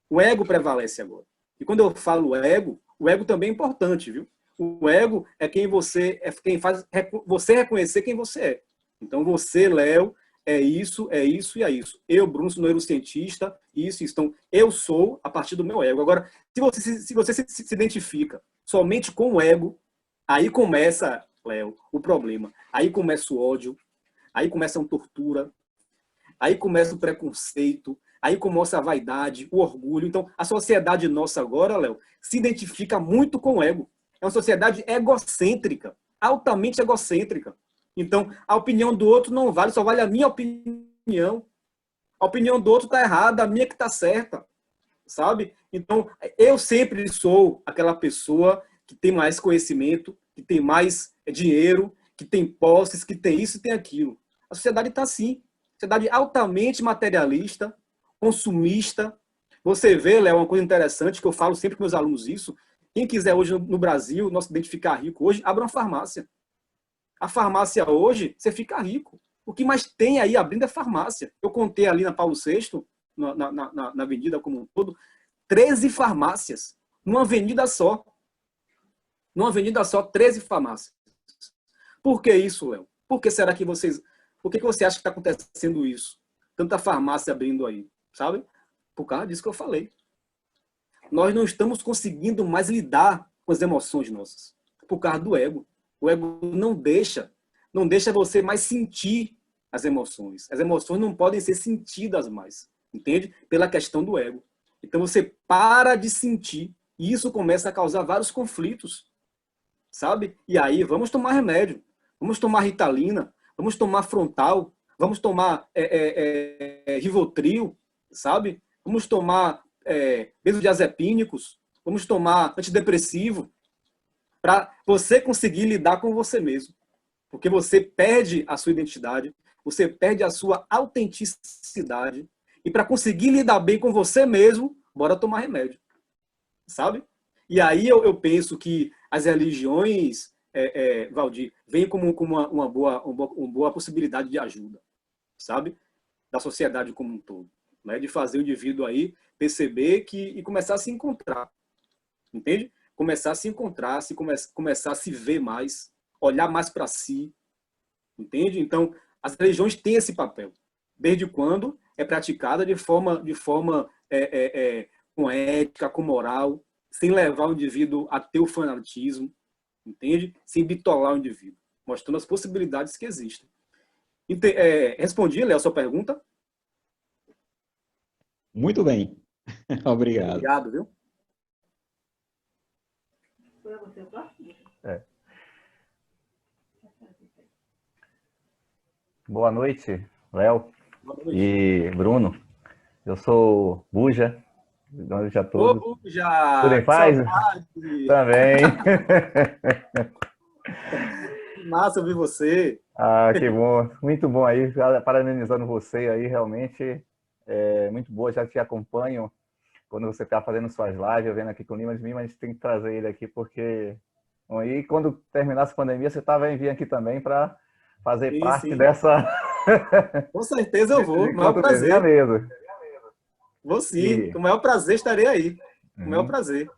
O ego prevalece agora. E quando eu falo ego, o ego também é importante, viu? O ego é quem quem faz você reconhecer quem você é. Então você, Léo, é isso e é isso. Eu, Bruno, sou neurocientista, isso. Então, eu sou a partir do meu ego. Agora, se você se identifica somente com o ego, aí começa, Léo, o problema. Aí começa o ódio, aí começa a tortura, aí começa o preconceito, aí começa a vaidade, o orgulho. Então, a sociedade nossa agora, Léo, se identifica muito com o ego. É uma sociedade egocêntrica, altamente egocêntrica. Então, a opinião do outro não vale, só vale a minha opinião. A opinião do outro está errada, a minha que está certa, sabe? Então, eu sempre sou aquela pessoa que tem mais conhecimento, que tem mais dinheiro, que tem posses, que tem isso e tem aquilo. A sociedade está assim. Sociedade altamente materialista, consumista. Você vê, Léo, uma coisa interessante, que eu falo sempre com meus alunos isso. Quem quiser hoje no Brasil, não se identificar rico hoje, abra uma farmácia. A farmácia hoje, você fica rico. O que mais tem aí abrindo é farmácia. Eu contei ali na Paulo VI, na avenida como um todo, 13 farmácias. Numa avenida só. Numa avenida só, 13 farmácias. Por que isso, Léo? Por que será que vocês... Por que você acha que está acontecendo isso? Tanta farmácia abrindo aí, sabe? Por causa disso que eu falei. Nós não estamos conseguindo mais lidar com as emoções nossas. Por causa do ego. O ego não deixa você mais sentir as emoções. As emoções não podem ser sentidas mais, entende? Pela questão do ego. Então você para de sentir e isso começa a causar vários conflitos, sabe? E aí vamos tomar remédio, vamos tomar Ritalina, vamos tomar Frontal, vamos tomar Rivotril, sabe? Vamos tomar benzodiazepínicos, vamos tomar antidepressivo, para você conseguir lidar com você mesmo. Porque você perde a sua identidade, você perde a sua autenticidade, e para conseguir lidar bem com você mesmo, bora tomar remédio. Sabe? E aí eu penso que as religiões, Valdir, vêm como uma boa possibilidade de ajuda, sabe? Da sociedade como um todo. Né? De fazer o indivíduo aí perceber e começar a se encontrar. Entende? Começar a se encontrar, começar a se ver mais, olhar mais para si, entende? Então, as religiões têm esse papel, desde quando é praticada de forma com ética, com moral, sem levar o indivíduo a ter o fanatismo, entende? Sem bitolar o indivíduo, mostrando as possibilidades que existem. Respondi, Léo, a sua pergunta? Muito bem. Obrigado. Obrigado, viu? Boa noite, Léo e Bruno. Eu sou Buja. Boa noite a todos. Ô, Buja! Tudo em paz? Também. Massa ouvir você. Ah, que bom. Muito bom aí. Parabenizando você aí, realmente. É muito boa. Já te acompanho quando você está fazendo suas lives, eu vendo aqui com o Lima de mim, mas a gente tem que trazer ele aqui porque... Bom, e quando terminar essa pandemia, você vai vir aqui também para fazer parte dessa... Com certeza eu vou, com o maior prazer. Mesmo. Vou sim, com o maior prazer estarei aí. Com o maior prazer.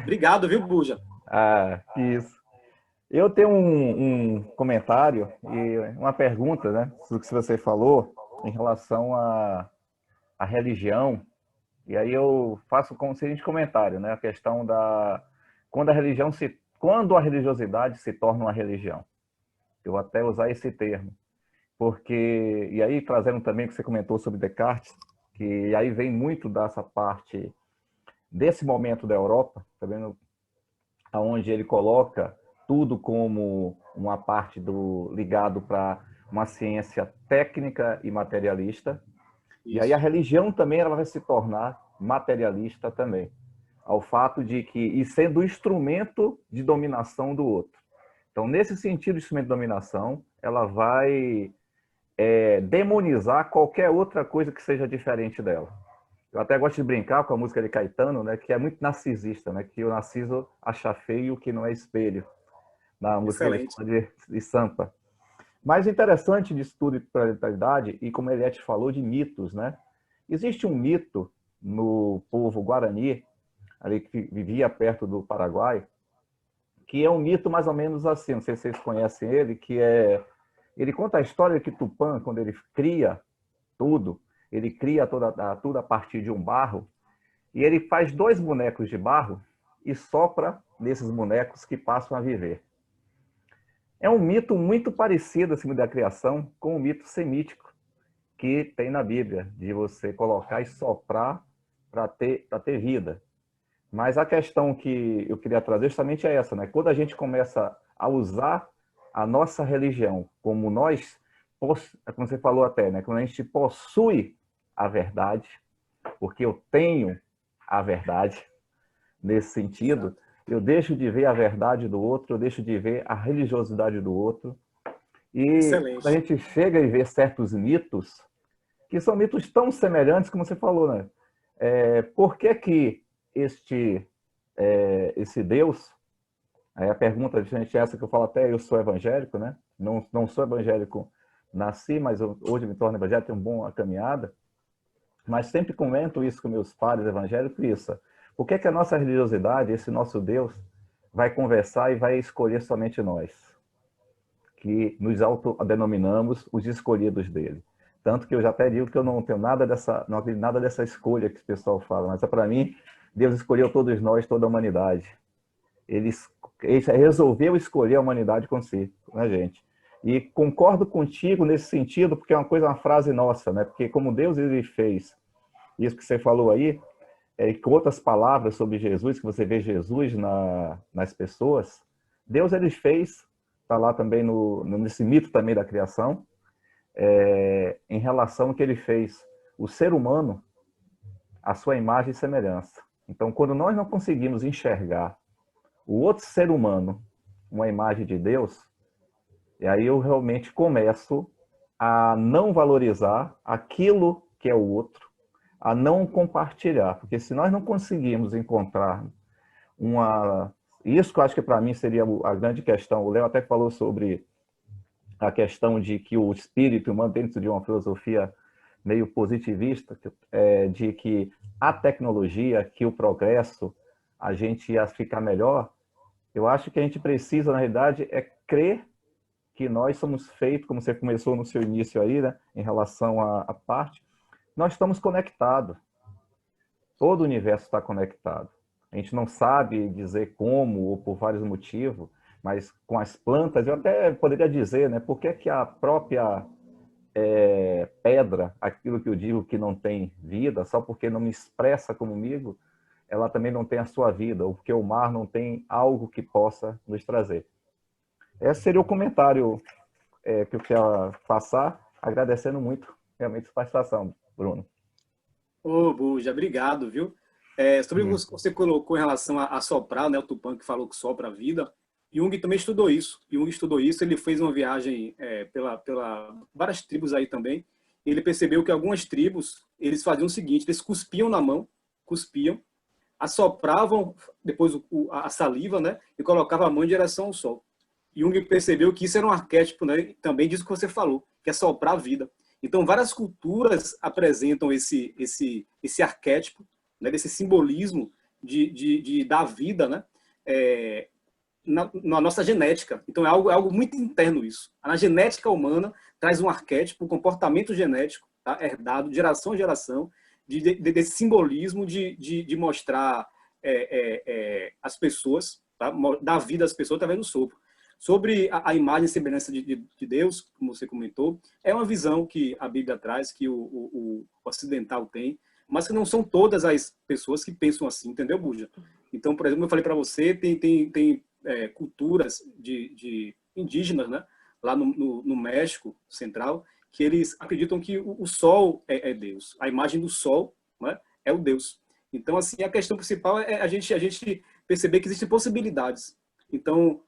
Obrigado, viu, Buja? Ah, isso. Eu tenho um comentário e uma pergunta, né, do que você falou em relação à religião. E aí eu faço como seguinte comentário, né, a questão da quando a religiosidade se torna uma religião. Eu vou até usar esse termo. Porque, e aí trazendo também o que você comentou sobre Descartes, que aí vem muito dessa parte, desse momento da Europa, tá vendo? Onde ele coloca tudo como uma parte ligado para uma ciência técnica e materialista. Isso. E aí a religião também ela vai se tornar materialista também, ao fato de que, e sendo instrumento de dominação do outro. Então, nesse sentido, instrumento de dominação, ela vai demonizar qualquer outra coisa que seja diferente dela. Eu até gosto de brincar com a música de Caetano, né, que é muito narcisista, né, que o Narciso acha feio o que não é espelho, na música de Sampa. Mas interessante disso tudo de pluralidade, e como Eliette falou, de mitos, né? Existe um mito no povo Guarani, ali que vivia perto do Paraguai, que é um mito mais ou menos assim, não sei se vocês conhecem ele, ele conta a história que Tupã, quando ele cria tudo, ele cria tudo a partir de um barro, e ele faz 2 bonecos de barro e sopra nesses bonecos que passam a viver. É um mito muito parecido, assim, da criação, com o mito semítico que tem na Bíblia, de você colocar e soprar para ter vida. Mas a questão que eu queria trazer justamente é essa, né? Quando a gente começa a usar a nossa religião como como você falou até, né? Quando a gente possui a verdade, porque eu tenho a verdade, nesse sentido, eu deixo de ver a verdade do outro, eu deixo de ver a religiosidade do outro. E Excelente. a gente chega e vê certos mitos, que são mitos tão semelhantes, como você falou, né? Por que que esse Deus, a pergunta gente essa que eu falo até, eu sou evangélico, né? Não sou evangélico, nasci, mas hoje me torno evangélico, tenho uma boa caminhada, mas sempre comento isso com meus pares evangélicos, isso. Por que que a nossa religiosidade, esse nosso Deus, vai conversar e vai escolher somente nós, que nos autodenominamos os escolhidos dele? Tanto que eu já até digo que eu não tenho não acredito nada dessa escolha que o pessoal fala, mas para mim, Deus escolheu todos nós, toda a humanidade. Ele resolveu escolher a humanidade consigo, né, gente? E concordo contigo nesse sentido, porque é uma frase nossa, né? Porque como Deus ele fez isso que você falou aí, com outras palavras sobre Jesus, que você vê Jesus nas pessoas, Deus ele fez, está lá também nesse mito também da criação, em relação ao que ele fez, o ser humano, a sua imagem e semelhança. Então, quando nós não conseguimos enxergar o outro ser humano, uma imagem de Deus, e aí eu realmente começo a não valorizar aquilo que é o outro, a não compartilhar, porque se nós não conseguimos encontrar isso que eu acho que para mim seria a grande questão, o Léo até falou sobre a questão de que o espírito humano, dentro de uma filosofia meio positivista, de que a tecnologia, que o progresso, a gente ia ficar melhor. Eu acho que a gente precisa, na realidade, crer que nós somos feitos, como você começou no seu início aí, né, em relação à parte, nós estamos conectados. Todo o universo está conectado. A gente não sabe dizer como ou por vários motivos, mas com as plantas, eu até poderia dizer, né, por que que a própria pedra, aquilo que eu digo que não tem vida, só porque não me expressa comigo, ela também não tem a sua vida, ou porque o mar não tem algo que possa nos trazer. Esse seria o comentário que eu queria passar, agradecendo muito realmente a participação, Bruno. Ô, Buja, obrigado, viu? Sobre o que você colocou em relação a soprar, né, o Tupã que falou que sopra a vida, Jung também estudou isso. Ele fez uma viagem pela várias tribos aí também. Ele percebeu que algumas tribos, eles faziam o seguinte, eles cuspiam na mão, assopravam depois a saliva, né, e colocavam a mão em direção ao sol. Jung percebeu que isso era um arquétipo, né, também disso que você falou, que é soprar a vida. Então, várias culturas apresentam esse arquétipo, né, desse simbolismo de dar vida, né, na nossa genética. Então, é algo muito interno isso. A genética humana traz um arquétipo, um comportamento genético, tá, herdado de geração em geração, desse simbolismo de mostrar as pessoas, tá, dar vida às pessoas através do sopro. Sobre a imagem e semelhança de Deus, como você comentou, é uma visão que a Bíblia traz, que o ocidental tem, mas que não são todas as pessoas que pensam assim, entendeu, Buja? Então, por exemplo, eu falei para você, tem culturas de indígenas, né, lá no México Central, que eles acreditam que o sol é Deus. A imagem do sol, né, é o Deus. Então, assim, a questão principal é a gente perceber que existem possibilidades. Então,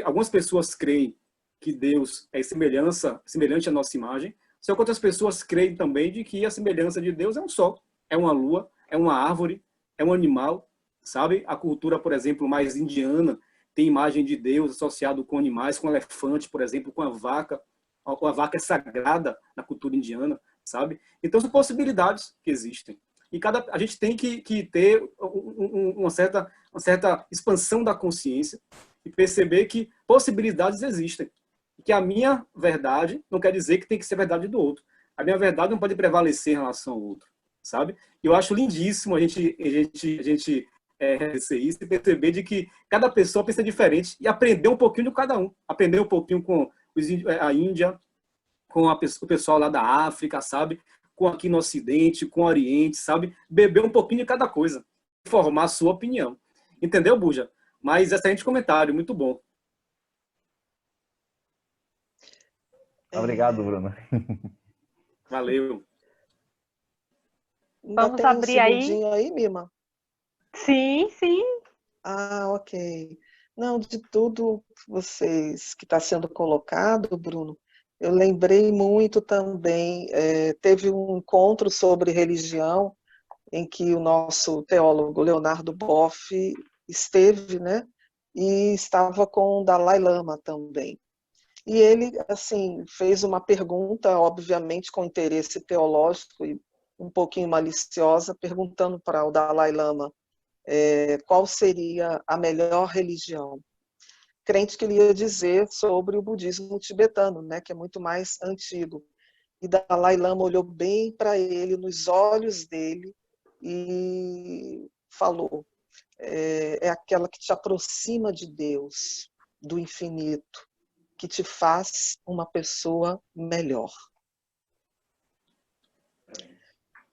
algumas pessoas creem que Deus é semelhante à nossa imagem, só que outras pessoas creem também de que a semelhança de Deus é um sol, é uma lua, é uma árvore, é um animal, sabe? A cultura, por exemplo, mais indiana tem imagem de Deus associado com animais, com elefante, por exemplo, com a vaca. A vaca é sagrada na cultura indiana, sabe? Então, são possibilidades que existem. E a gente tem que ter uma certa expansão da consciência e perceber que possibilidades existem. E que a minha verdade não quer dizer que tem que ser a verdade do outro. A minha verdade não pode prevalecer em relação ao outro, sabe? E eu acho lindíssimo a gente reconhecer isso e perceber de que cada pessoa pensa diferente e aprender um pouquinho de cada um. Aprender um pouquinho com a Índia, com o pessoal lá da África, sabe? Com aqui no Ocidente, com o Oriente, sabe? Beber um pouquinho de cada coisa. Formar a sua opinião. Entendeu, Buja? Mas excelente comentário, muito bom. Obrigado, Bruno. Valeu. Ainda Vamos tem um abrir aí. segundinho aí, Mima? Sim, sim. Ah, ok. Não, de tudo vocês que está sendo colocado, Bruno, eu lembrei muito também, teve um encontro sobre religião em que o nosso teólogo Leonardo Boff esteve, né? E estava com o Dalai Lama também. E ele, assim, fez uma pergunta, obviamente com interesse teológico e um pouquinho maliciosa, perguntando para o Dalai Lama qual seria a melhor religião. Crente que ele ia dizer sobre o budismo tibetano, né, que é muito mais antigo. E Dalai Lama olhou bem para ele, nos olhos dele, e falou: é aquela que te aproxima de Deus, do infinito, que te faz uma pessoa melhor.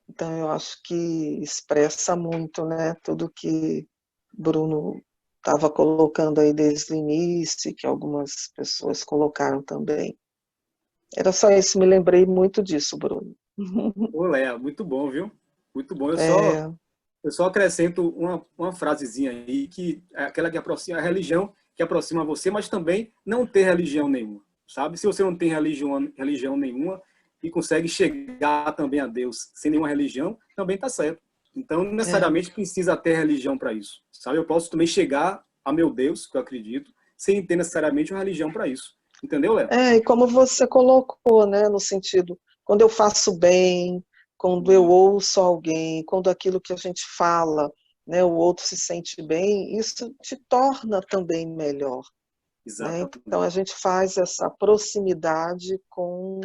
Então, eu acho que expressa muito, né, tudo que Bruno estava colocando aí desde o início, que algumas pessoas colocaram também. Era só isso, me lembrei muito disso, Bruno. Ô, Léa, muito bom, viu? Muito bom. Eu só acrescento uma frasezinha aí, que é aquela que aproxima a religião, que aproxima você, mas também não ter religião nenhuma, sabe? Se você não tem religião nenhuma e consegue chegar também a Deus sem nenhuma religião, também está certo. Então, não necessariamente precisa ter religião para isso, sabe? Eu posso também chegar a meu Deus, que eu acredito, sem ter necessariamente uma religião para isso. Entendeu, Léo? E como você colocou, né, no sentido, quando eu faço bem, quando eu ouço alguém, quando aquilo que a gente fala, né, o outro se sente bem, isso te torna também melhor. Né? Então, a gente faz essa proximidade com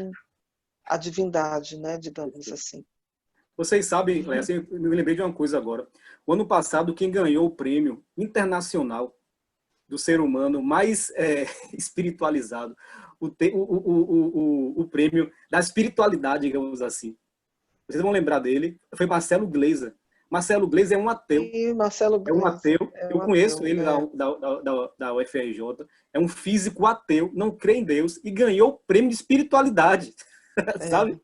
a divindade, né, digamos assim. Vocês sabem, Léa, assim, eu me lembrei de uma coisa agora. O ano passado, quem ganhou o prêmio internacional do ser humano mais espiritualizado, o prêmio da espiritualidade, digamos assim. Vocês vão lembrar dele, foi Marcelo Gleiser. Marcelo Gleiser é um ateu. Marcelo Gleiser, é um ateu. Eu conheço ele da UFRJ. É um físico ateu, não crê em Deus e ganhou o prêmio de espiritualidade. Sabe?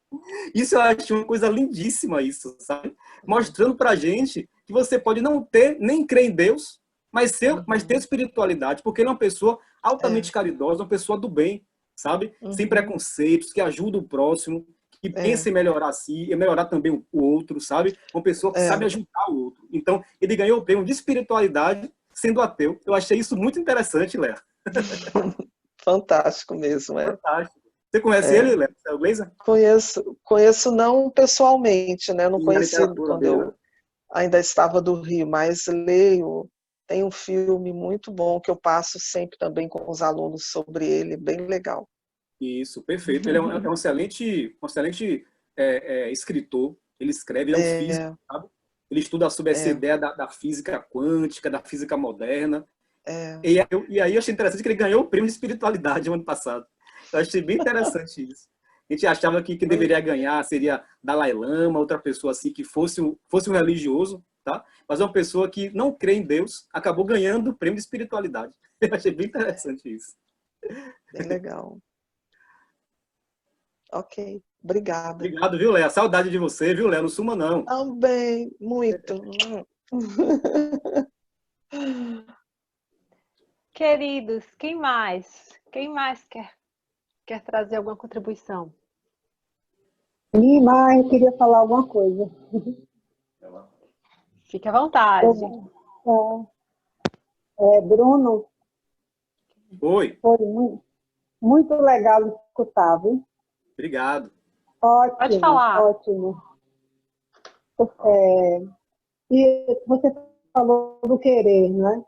Isso eu acho uma coisa lindíssima, isso, sabe? Mostrando pra gente que você pode não ter, nem crer em Deus, mas ter espiritualidade, porque ele é uma pessoa altamente caridosa, uma pessoa do bem, sabe? Sem preconceitos, que ajuda o próximo, que pensa em melhorar si e melhorar também o outro, sabe? Uma pessoa que sabe ajudar o outro. Então, ele ganhou o prêmio de espiritualidade sendo ateu. Eu achei isso muito interessante, Léo. Fantástico mesmo, Fantástico. Você conhece ele, Léo? Gleiser? Conheço não pessoalmente, né? Não conheci quando dele, eu ainda estava do Rio, mas leio. Tem um filme muito bom que eu passo sempre também com os alunos sobre ele, bem legal. Isso, perfeito. Ele é um excelente escritor. Ele escreve, ele é um físico, sabe? Ele estuda sobre essa ideia da física quântica, da física moderna. E aí eu achei interessante que ele ganhou o prêmio de espiritualidade no ano passado. Eu achei bem interessante isso. A gente achava que quem deveria ganhar seria Dalai Lama, outra pessoa assim que fosse um religioso, tá? Mas uma pessoa que não crê em Deus acabou ganhando o prêmio de espiritualidade. Eu achei bem interessante isso. Bem legal. Ok, obrigada. Obrigado, viu, Léa? Saudade de você, viu, Léa? Não suma, não. Também, muito. Queridos, quem mais? Quem mais quer trazer alguma contribuição? Lima, eu queria falar alguma coisa. Fique à vontade. Bruno. Oi. Foi muito legal escutar, viu? Obrigado. Pode Ótimo, falar. ótimo. E você falou do querer, né?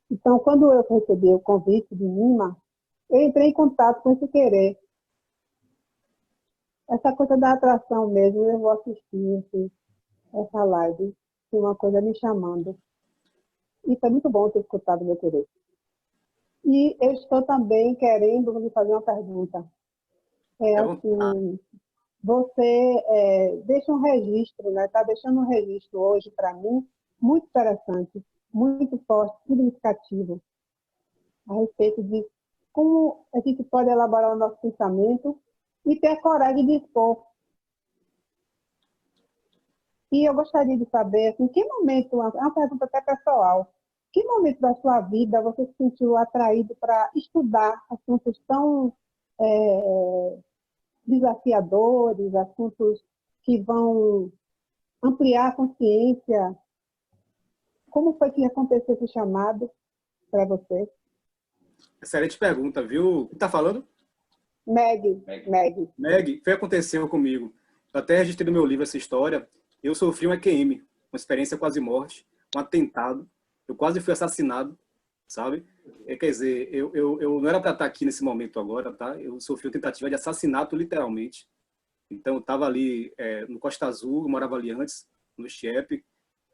Então, quando eu recebi o convite de Nima, eu entrei em contato com esse querer. Essa coisa da atração mesmo, eu vou assistir essa live, tem uma coisa me chamando. E foi muito bom ter escutado o meu querer. E eu estou também querendo lhe fazer uma pergunta. Assim, você deixa um registro, né? Está deixando um registro hoje para mim muito interessante, muito forte, significativo, a respeito de como a gente pode elaborar o nosso pensamento e ter a coragem de expor. E eu gostaria de saber, assim, em que momento, é uma pergunta até pessoal, que momento da sua vida você se sentiu atraído para estudar assuntos tão desafiadores, assuntos que vão ampliar a consciência? Como foi que aconteceu esse chamado para você? Excelente pergunta, viu? Quem está falando? Meg. Meg, foi o que aconteceu comigo. Eu até registrei no meu livro essa história. Eu sofri um EQM, uma experiência quase morte, um atentado. Eu quase fui assassinado, sabe? Quer dizer, eu não era para estar aqui nesse momento agora, tá? Eu sofri uma tentativa de assassinato, literalmente. Então, eu estava ali no Costa Azul, eu morava ali antes, no Chiep,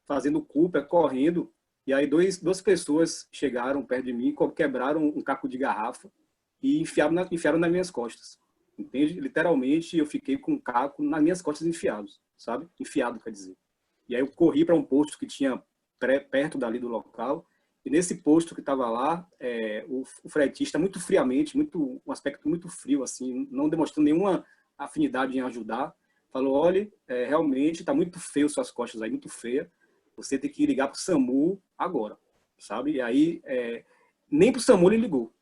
fazendo culpa, correndo. E aí duas pessoas chegaram perto de mim, quebraram um caco de garrafa e enfiaram nas minhas costas. Entende? Literalmente, eu fiquei com um caco nas minhas costas enfiados, sabe? Enfiado, quer dizer. E aí eu corri para um posto que tinha perto dali do local. E nesse posto que estava lá, o fretista, muito friamente, um aspecto muito frio, assim, não demonstrando nenhuma afinidade em ajudar, falou: olha, realmente está muito feio suas costas aí, muito feia. Você tem que ligar para o SAMU agora, sabe? E aí, nem para o SAMU ele ligou.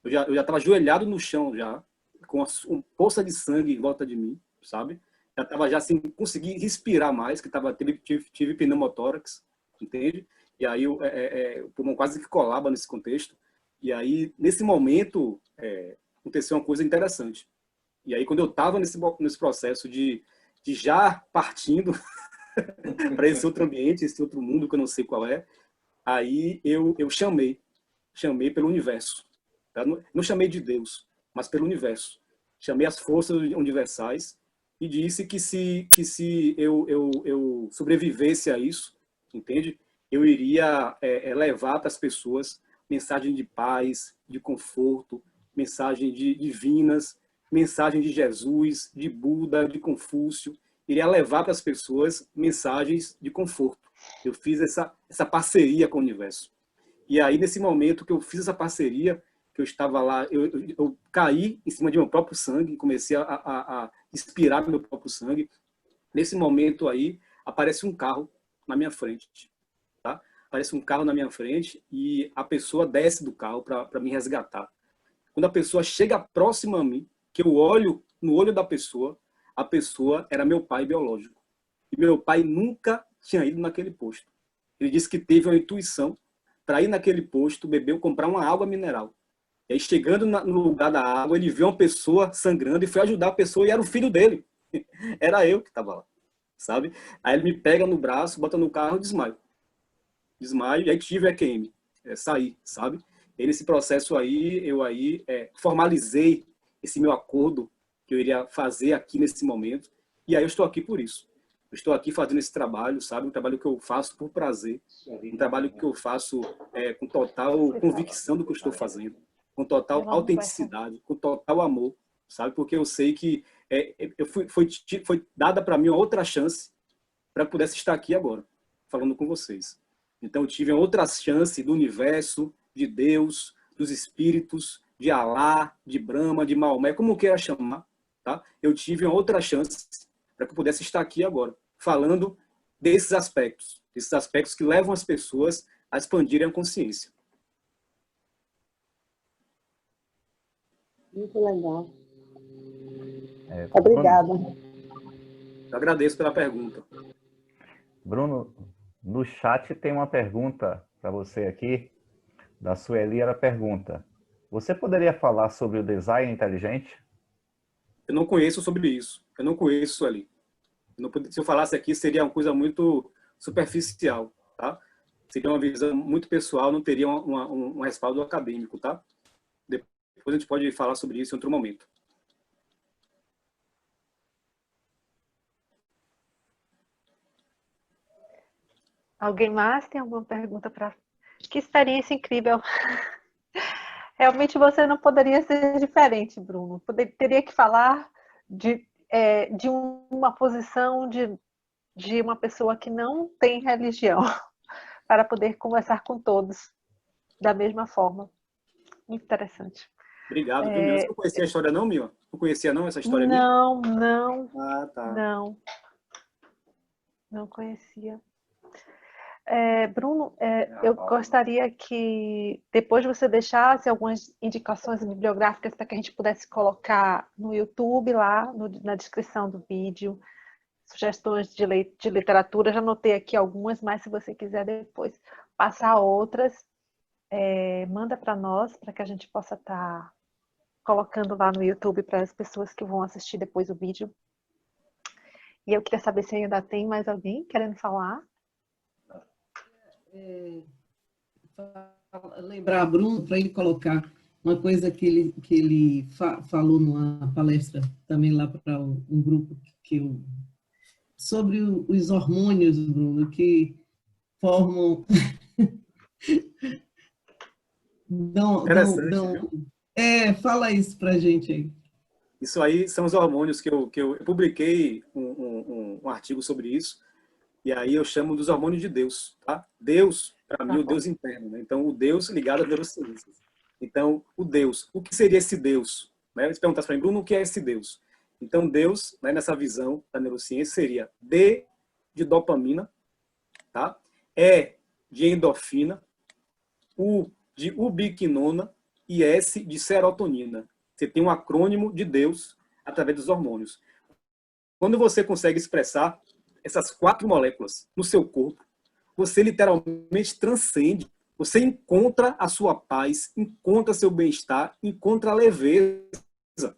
Eu já estava ajoelhado no chão, já, com uma poça de sangue em volta de mim, sabe? Já estava já sem conseguir respirar mais, que tive pneumotórax, entende? E aí o pulmão quase que colaba nesse contexto. E aí, nesse momento, aconteceu uma coisa interessante. E aí, quando eu estava nesse processo de já partindo para esse outro ambiente, esse outro mundo que eu não sei qual é, aí eu chamei pelo universo. Tá? Não chamei de Deus, mas pelo universo. Chamei as forças universais e disse que se eu sobrevivesse a isso, entende? Eu iria levar para as pessoas mensagem de paz, de conforto, mensagens divinas, mensagem de Jesus, de Buda, de Confúcio. Iria levar para as pessoas mensagens de conforto. Eu fiz essa parceria com o universo. E aí, nesse momento que eu fiz essa parceria, que eu estava lá, eu caí em cima de meu próprio sangue, comecei a inspirar meu próprio sangue. Nesse momento aí, aparece um carro na minha frente. Tá? Aparece um carro na minha frente e a pessoa desce do carro para me resgatar. Quando a pessoa chega próxima a mim, que eu olho no olho da pessoa, a pessoa era meu pai biológico. E meu pai nunca tinha ido naquele posto. Ele disse que teve uma intuição para ir naquele posto, beber, comprar uma água mineral. E aí, chegando no lugar da água, ele viu uma pessoa sangrando e foi ajudar a pessoa, e era o filho dele. Era eu que estava lá, sabe? Aí ele me pega no braço, bota no carro e desmaio. E aí tive EQM, saí, sabe? E nesse processo aí, eu formalizei esse meu acordo que eu iria fazer aqui nesse momento. E aí eu estou aqui por isso. Eu estou aqui fazendo esse trabalho, sabe? Um trabalho que eu faço por prazer. Um trabalho que eu faço com total convicção do que eu estou fazendo. Com total autenticidade, com total amor, sabe? Porque eu sei que foi dada para mim uma outra chance para que eu pudesse estar aqui agora, falando com vocês. Então eu tive uma outra chance do universo, de Deus, dos espíritos, de Alá, de Brahma, de Maomé, como queira chamar, tá? Eu tive uma outra chance para que eu pudesse estar aqui agora, falando desses aspectos que levam as pessoas a expandirem a consciência. Muito legal. Obrigada. Eu agradeço pela pergunta. Bruno, no chat tem uma pergunta para você aqui, da Sueli. Ela pergunta: você poderia falar sobre o design inteligente? Eu não conheço sobre isso. Eu não conheço isso ali. Se eu falasse aqui, seria uma coisa muito superficial, tá? Seria uma visão muito pessoal, não teria um respaldo acadêmico, tá? Depois a gente pode falar sobre isso em outro momento. Alguém mais tem alguma pergunta para... Que experiência incrível! Realmente você não poderia ser diferente, Bruno. Teria que falar de uma posição de uma pessoa que não tem religião para poder conversar com todos da mesma forma. Muito interessante. Obrigado. Você não conhecia a história não, Mila? Não conhecia não essa história minha? Não. Ah, tá. Não conhecia. Bruno, eu gostaria que depois você deixasse algumas indicações bibliográficas para que a gente pudesse colocar no YouTube, lá na descrição do vídeo, sugestões de literatura. Já anotei aqui algumas, mas se você quiser depois passar outras, manda para nós, para que a gente possa estar colocando lá no YouTube para as pessoas que vão assistir depois o vídeo. E eu queria saber se ainda tem mais alguém querendo falar. Lembrar Bruno para ele colocar uma coisa que ele falou numa palestra também lá para um grupo sobre os hormônios, Bruno, que formam fala isso para a gente aí. Isso aí são os hormônios que eu publiquei um artigo sobre isso. E aí eu chamo dos hormônios de Deus, tá? Deus, para mim, o Deus interno, né? Então, o Deus ligado às neurociências. Então, o Deus, o que seria esse Deus? Né? Eles perguntaram para mim, Bruno, o que é esse Deus? Então, Deus, né, nessa visão da neurociência, seria D de dopamina, tá? E de endorfina, U de ubiquinona e S de serotonina. Você tem um acrônimo de Deus através dos hormônios. Quando você consegue expressar essas 4 moléculas no seu corpo, você literalmente transcende, você encontra a sua paz, encontra seu bem-estar, encontra a leveza.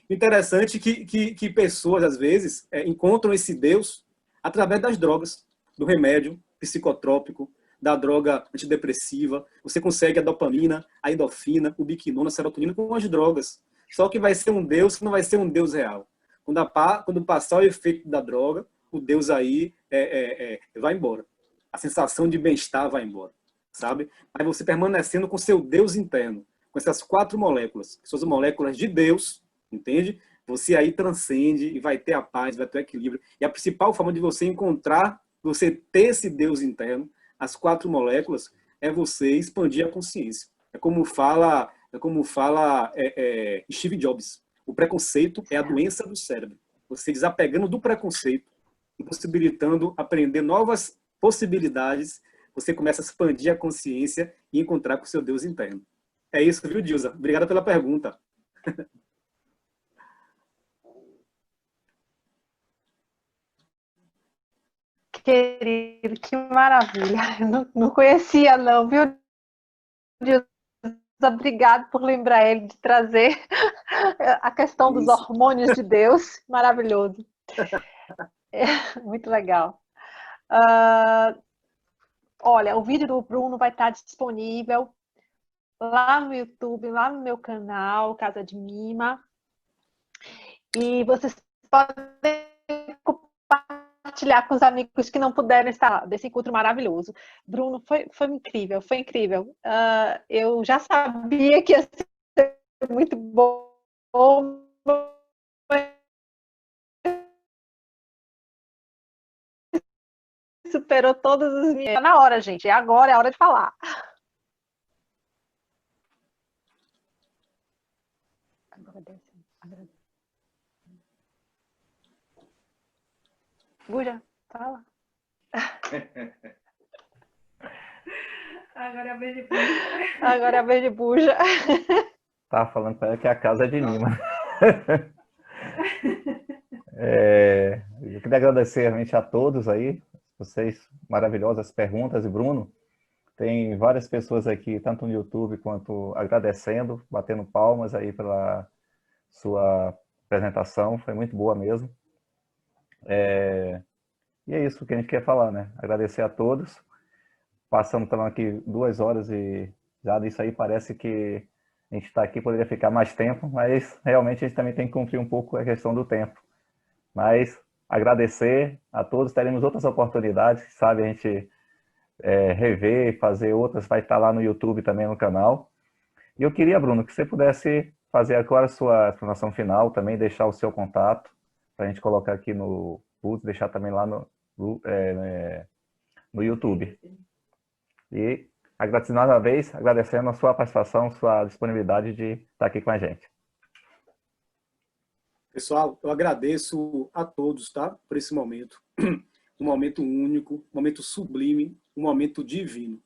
Interessante que pessoas, às vezes, encontram esse Deus através das drogas, do remédio psicotrópico, da droga antidepressiva. Você consegue a dopamina, a endorfina, o biquinona, a serotonina com as drogas. Só que vai ser um Deus que não vai ser um Deus real. Quando passar o efeito da droga, o Deus aí vai embora. A sensação de bem-estar vai embora, sabe? Mas você permanecendo com seu Deus interno, com essas 4 moléculas, que são as moléculas de Deus, entende? Você aí transcende e vai ter a paz, vai ter o equilíbrio. E a principal forma de você encontrar, você ter esse Deus interno, as 4 moléculas, é você expandir a consciência. É como fala Steve Jobs. O preconceito é a doença do cérebro. Você desapegando do preconceito, possibilitando aprender novas possibilidades, você começa a expandir a consciência e encontrar com o seu Deus interno. É isso, viu, Dilza? Obrigada pela pergunta. Querido, que maravilha. Eu não conhecia, não, viu, Dilza? Obrigado por lembrar ele de trazer a questão dos hormônios de Deus. Maravilhoso. Muito legal. Olha, o vídeo do Bruno vai estar disponível lá no YouTube, lá no meu canal, Casa de Mima. E vocês podem compartilhar com os amigos que não puderam estar desse encontro maravilhoso. Bruno, foi incrível, foi incrível. Eu já sabia que ia ser muito bom. Superou todas as minhas... Na hora, gente. Agora é a hora de falar. Buja, fala. Agora é a vez de Buja. Agora é a vez de Buja. Tá falando para ela que a casa é de Mima. Eu queria agradecer realmente a todos aí, vocês maravilhosas perguntas, e Bruno, tem várias pessoas aqui, tanto no YouTube quanto agradecendo, batendo palmas aí pela sua apresentação, foi muito boa mesmo. E é isso que a gente quer falar, né? Agradecer a todos. Passamos falando aqui 2 horas e já disso aí parece que a gente está aqui, poderia ficar mais tempo, mas realmente a gente também tem que cumprir um pouco a questão do tempo. Mas agradecer a todos, teremos outras oportunidades, sabe? A gente rever, fazer outras, vai estar lá no YouTube também no canal. E eu queria, Bruno, que você pudesse fazer agora a sua explanação final, também deixar o seu contato, para a gente colocar aqui no Putz, deixar também lá no YouTube. E agradecendo mais uma vez, agradecendo a sua participação, sua disponibilidade de estar aqui com a gente. Pessoal, eu agradeço a todos, tá? Por esse momento. Um momento único, um momento sublime, um momento divino,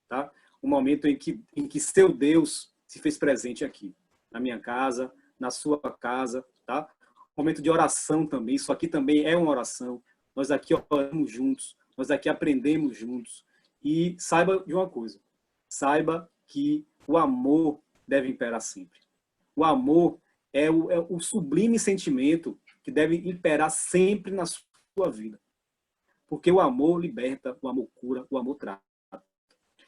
tá? Um momento em que seu Deus se fez presente aqui, na minha casa, na sua casa, tá? Um momento de oração também, isso aqui também é uma oração. Nós aqui oramos juntos, nós aqui aprendemos juntos. E saiba de uma coisa, saiba que o amor deve imperar sempre. O amor é o sublime sentimento que deve imperar sempre na sua vida. Porque o amor liberta, o amor cura, o amor trata.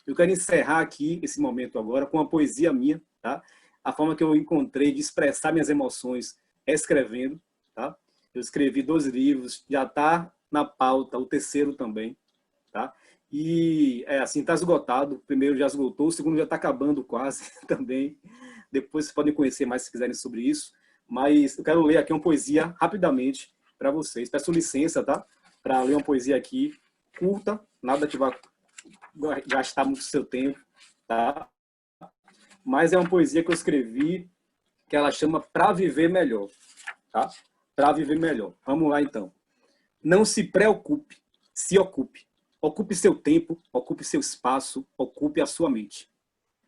Eu quero encerrar aqui esse momento agora com uma poesia minha, tá? A forma que eu encontrei de expressar minhas emoções é escrevendo, tá? Eu escrevi 2 livros, já está na pauta, o 3º também, tá? E, assim, está esgotado. O primeiro já esgotou, o segundo já está acabando quase também. Depois vocês podem conhecer mais se quiserem sobre isso. Mas eu quero ler aqui uma poesia rapidamente para vocês. Peço licença, tá? Para ler uma poesia aqui, curta, nada que vá gastar muito seu tempo, tá? Mas é uma poesia que eu escrevi, que ela chama Pra Viver Melhor, tá? Pra Viver Melhor. Vamos lá, então. Não se preocupe, se ocupe. Ocupe seu tempo, ocupe seu espaço, ocupe a sua mente.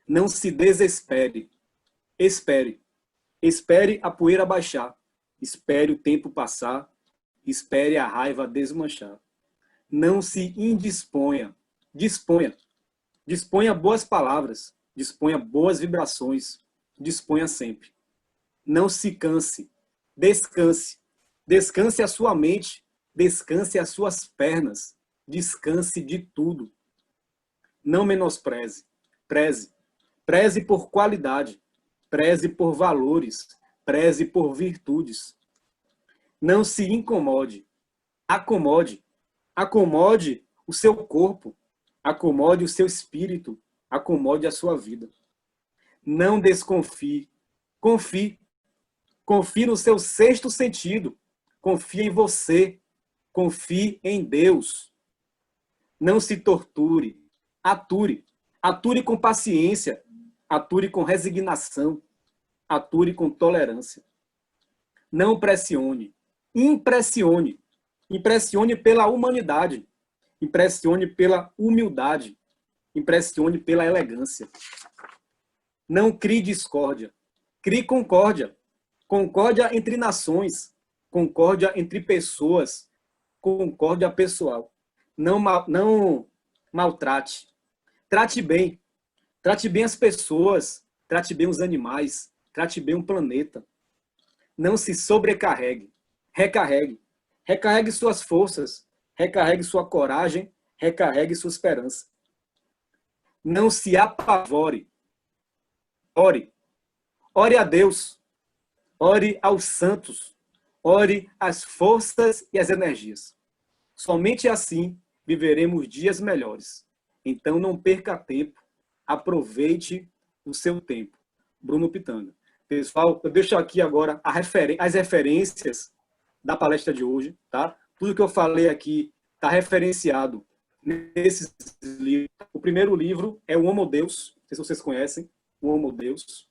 Não se desespere. Espere. Espere a poeira baixar. Espere o tempo passar. Espere a raiva desmanchar. Não se indisponha. Disponha. Disponha boas palavras. Disponha boas vibrações. Disponha sempre. Não se canse. Descanse. Descanse a sua mente. Descanse as suas pernas. Descanse de tudo. Não menospreze. Preze. Preze por qualidade. Preze por valores. Preze por virtudes. Não se incomode. Acomode. Acomode o seu corpo. Acomode o seu espírito. Acomode a sua vida. Não desconfie. Confie. Confie no seu 6º sentido. Confie em você. Confie em Deus. Não se torture. Ature. Ature com paciência. Ature com resignação. Ature com tolerância. Não pressione. Impressione. Impressione pela humanidade. Impressione pela humildade. Impressione pela elegância. Não crie discórdia. Crie concórdia. Concórdia entre nações. Concórdia entre pessoas. Concórdia pessoal. Não maltrate. Trate bem. Trate bem as pessoas. Trate bem os animais. Trate bem o planeta. Não se sobrecarregue. Recarregue. Recarregue suas forças. Recarregue sua coragem. Recarregue sua esperança. Não se apavore. Ore. Ore a Deus. Ore aos santos. Ore às forças e às energias. Somente assim viveremos dias melhores. Então não perca tempo. Aproveite o seu tempo. Bruno Pitanga. Pessoal, eu deixo aqui agora as referências da palestra de hoje, tá? Tudo que eu falei aqui está referenciado nesses livros. O primeiro livro é o Homo Deus, não sei se vocês conhecem, o Homo Deus,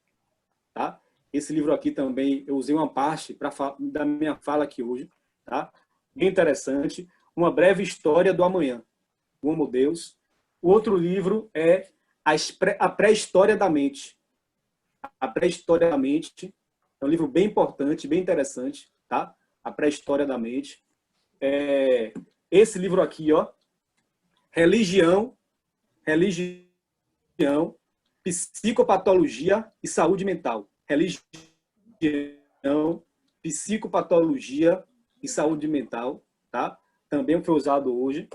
tá? Esse livro aqui também, eu usei uma parte da minha fala aqui hoje, tá? Bem interessante. Uma breve história do amanhã, o Homo Deus. O outro livro é a pré-história da mente. A pré-história da mente é um livro bem importante, bem interessante, tá? A pré-história da mente. Esse livro aqui, ó, Religião, Psicopatologia e Saúde Mental. Religião, Psicopatologia e Saúde Mental, tá? Também foi usado hoje.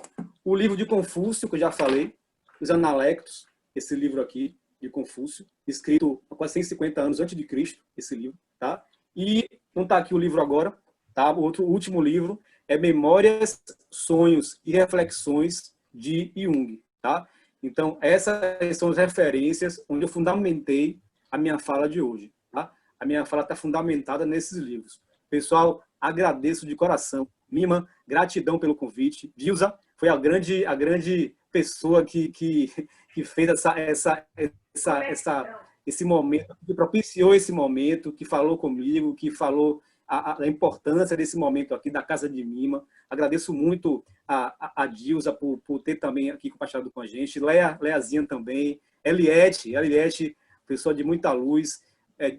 O livro de Confúcio, que eu já falei, Os Analectos, esse livro aqui de Confúcio, escrito há quase 150 anos antes de Cristo, esse livro, tá? E não está aqui o livro agora, tá? O último livro é Memórias, Sonhos e Reflexões de Jung, tá? Então, essas são as referências onde eu fundamentei a minha fala de hoje, tá? A minha fala está fundamentada nesses livros. Pessoal, agradeço de coração. Mima, gratidão pelo convite. Dilza foi a grande pessoa que fez esse momento, que propiciou esse momento, que falou comigo, que falou a importância desse momento aqui da Casa de Mima. Agradeço muito a Dilza por ter também aqui compartilhado com a gente. Leazinha também. Eliette, pessoa de muita luz.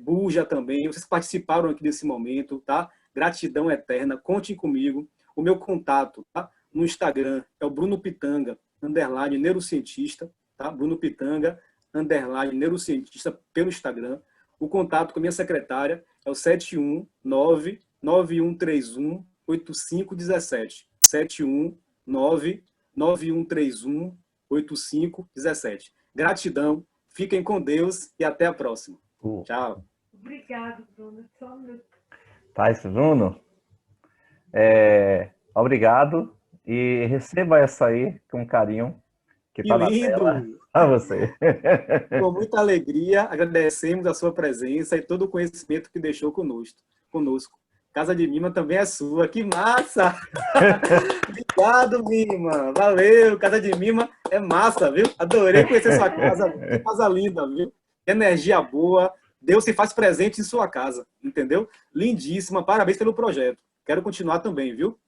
Buja também. Vocês participaram aqui desse momento, tá? Gratidão eterna. Contem comigo. O meu contato, tá? No Instagram é o Bruno Pitanga, _neurocientista, tá? Bruno Pitanga, _neurocientista pelo Instagram. O contato com a minha secretária é o 719-9131-8517. 719-9131-8517. Gratidão, fiquem com Deus e até a próxima. Tchau. Obrigado, Bruno. Só um minuto. Tá, isso, Bruno. Obrigado. E receba essa aí com carinho. Que tá na tela a você. Com muita alegria, agradecemos a sua presença e todo o conhecimento que deixou conosco. Casa de Mima também é sua. Que massa! Obrigado, Mima. Valeu. Casa de Mima é massa, viu? Adorei conhecer sua casa. Que casa linda, viu? Energia boa. Deus se faz presente em sua casa, entendeu? Lindíssima. Parabéns pelo projeto. Quero continuar também, viu?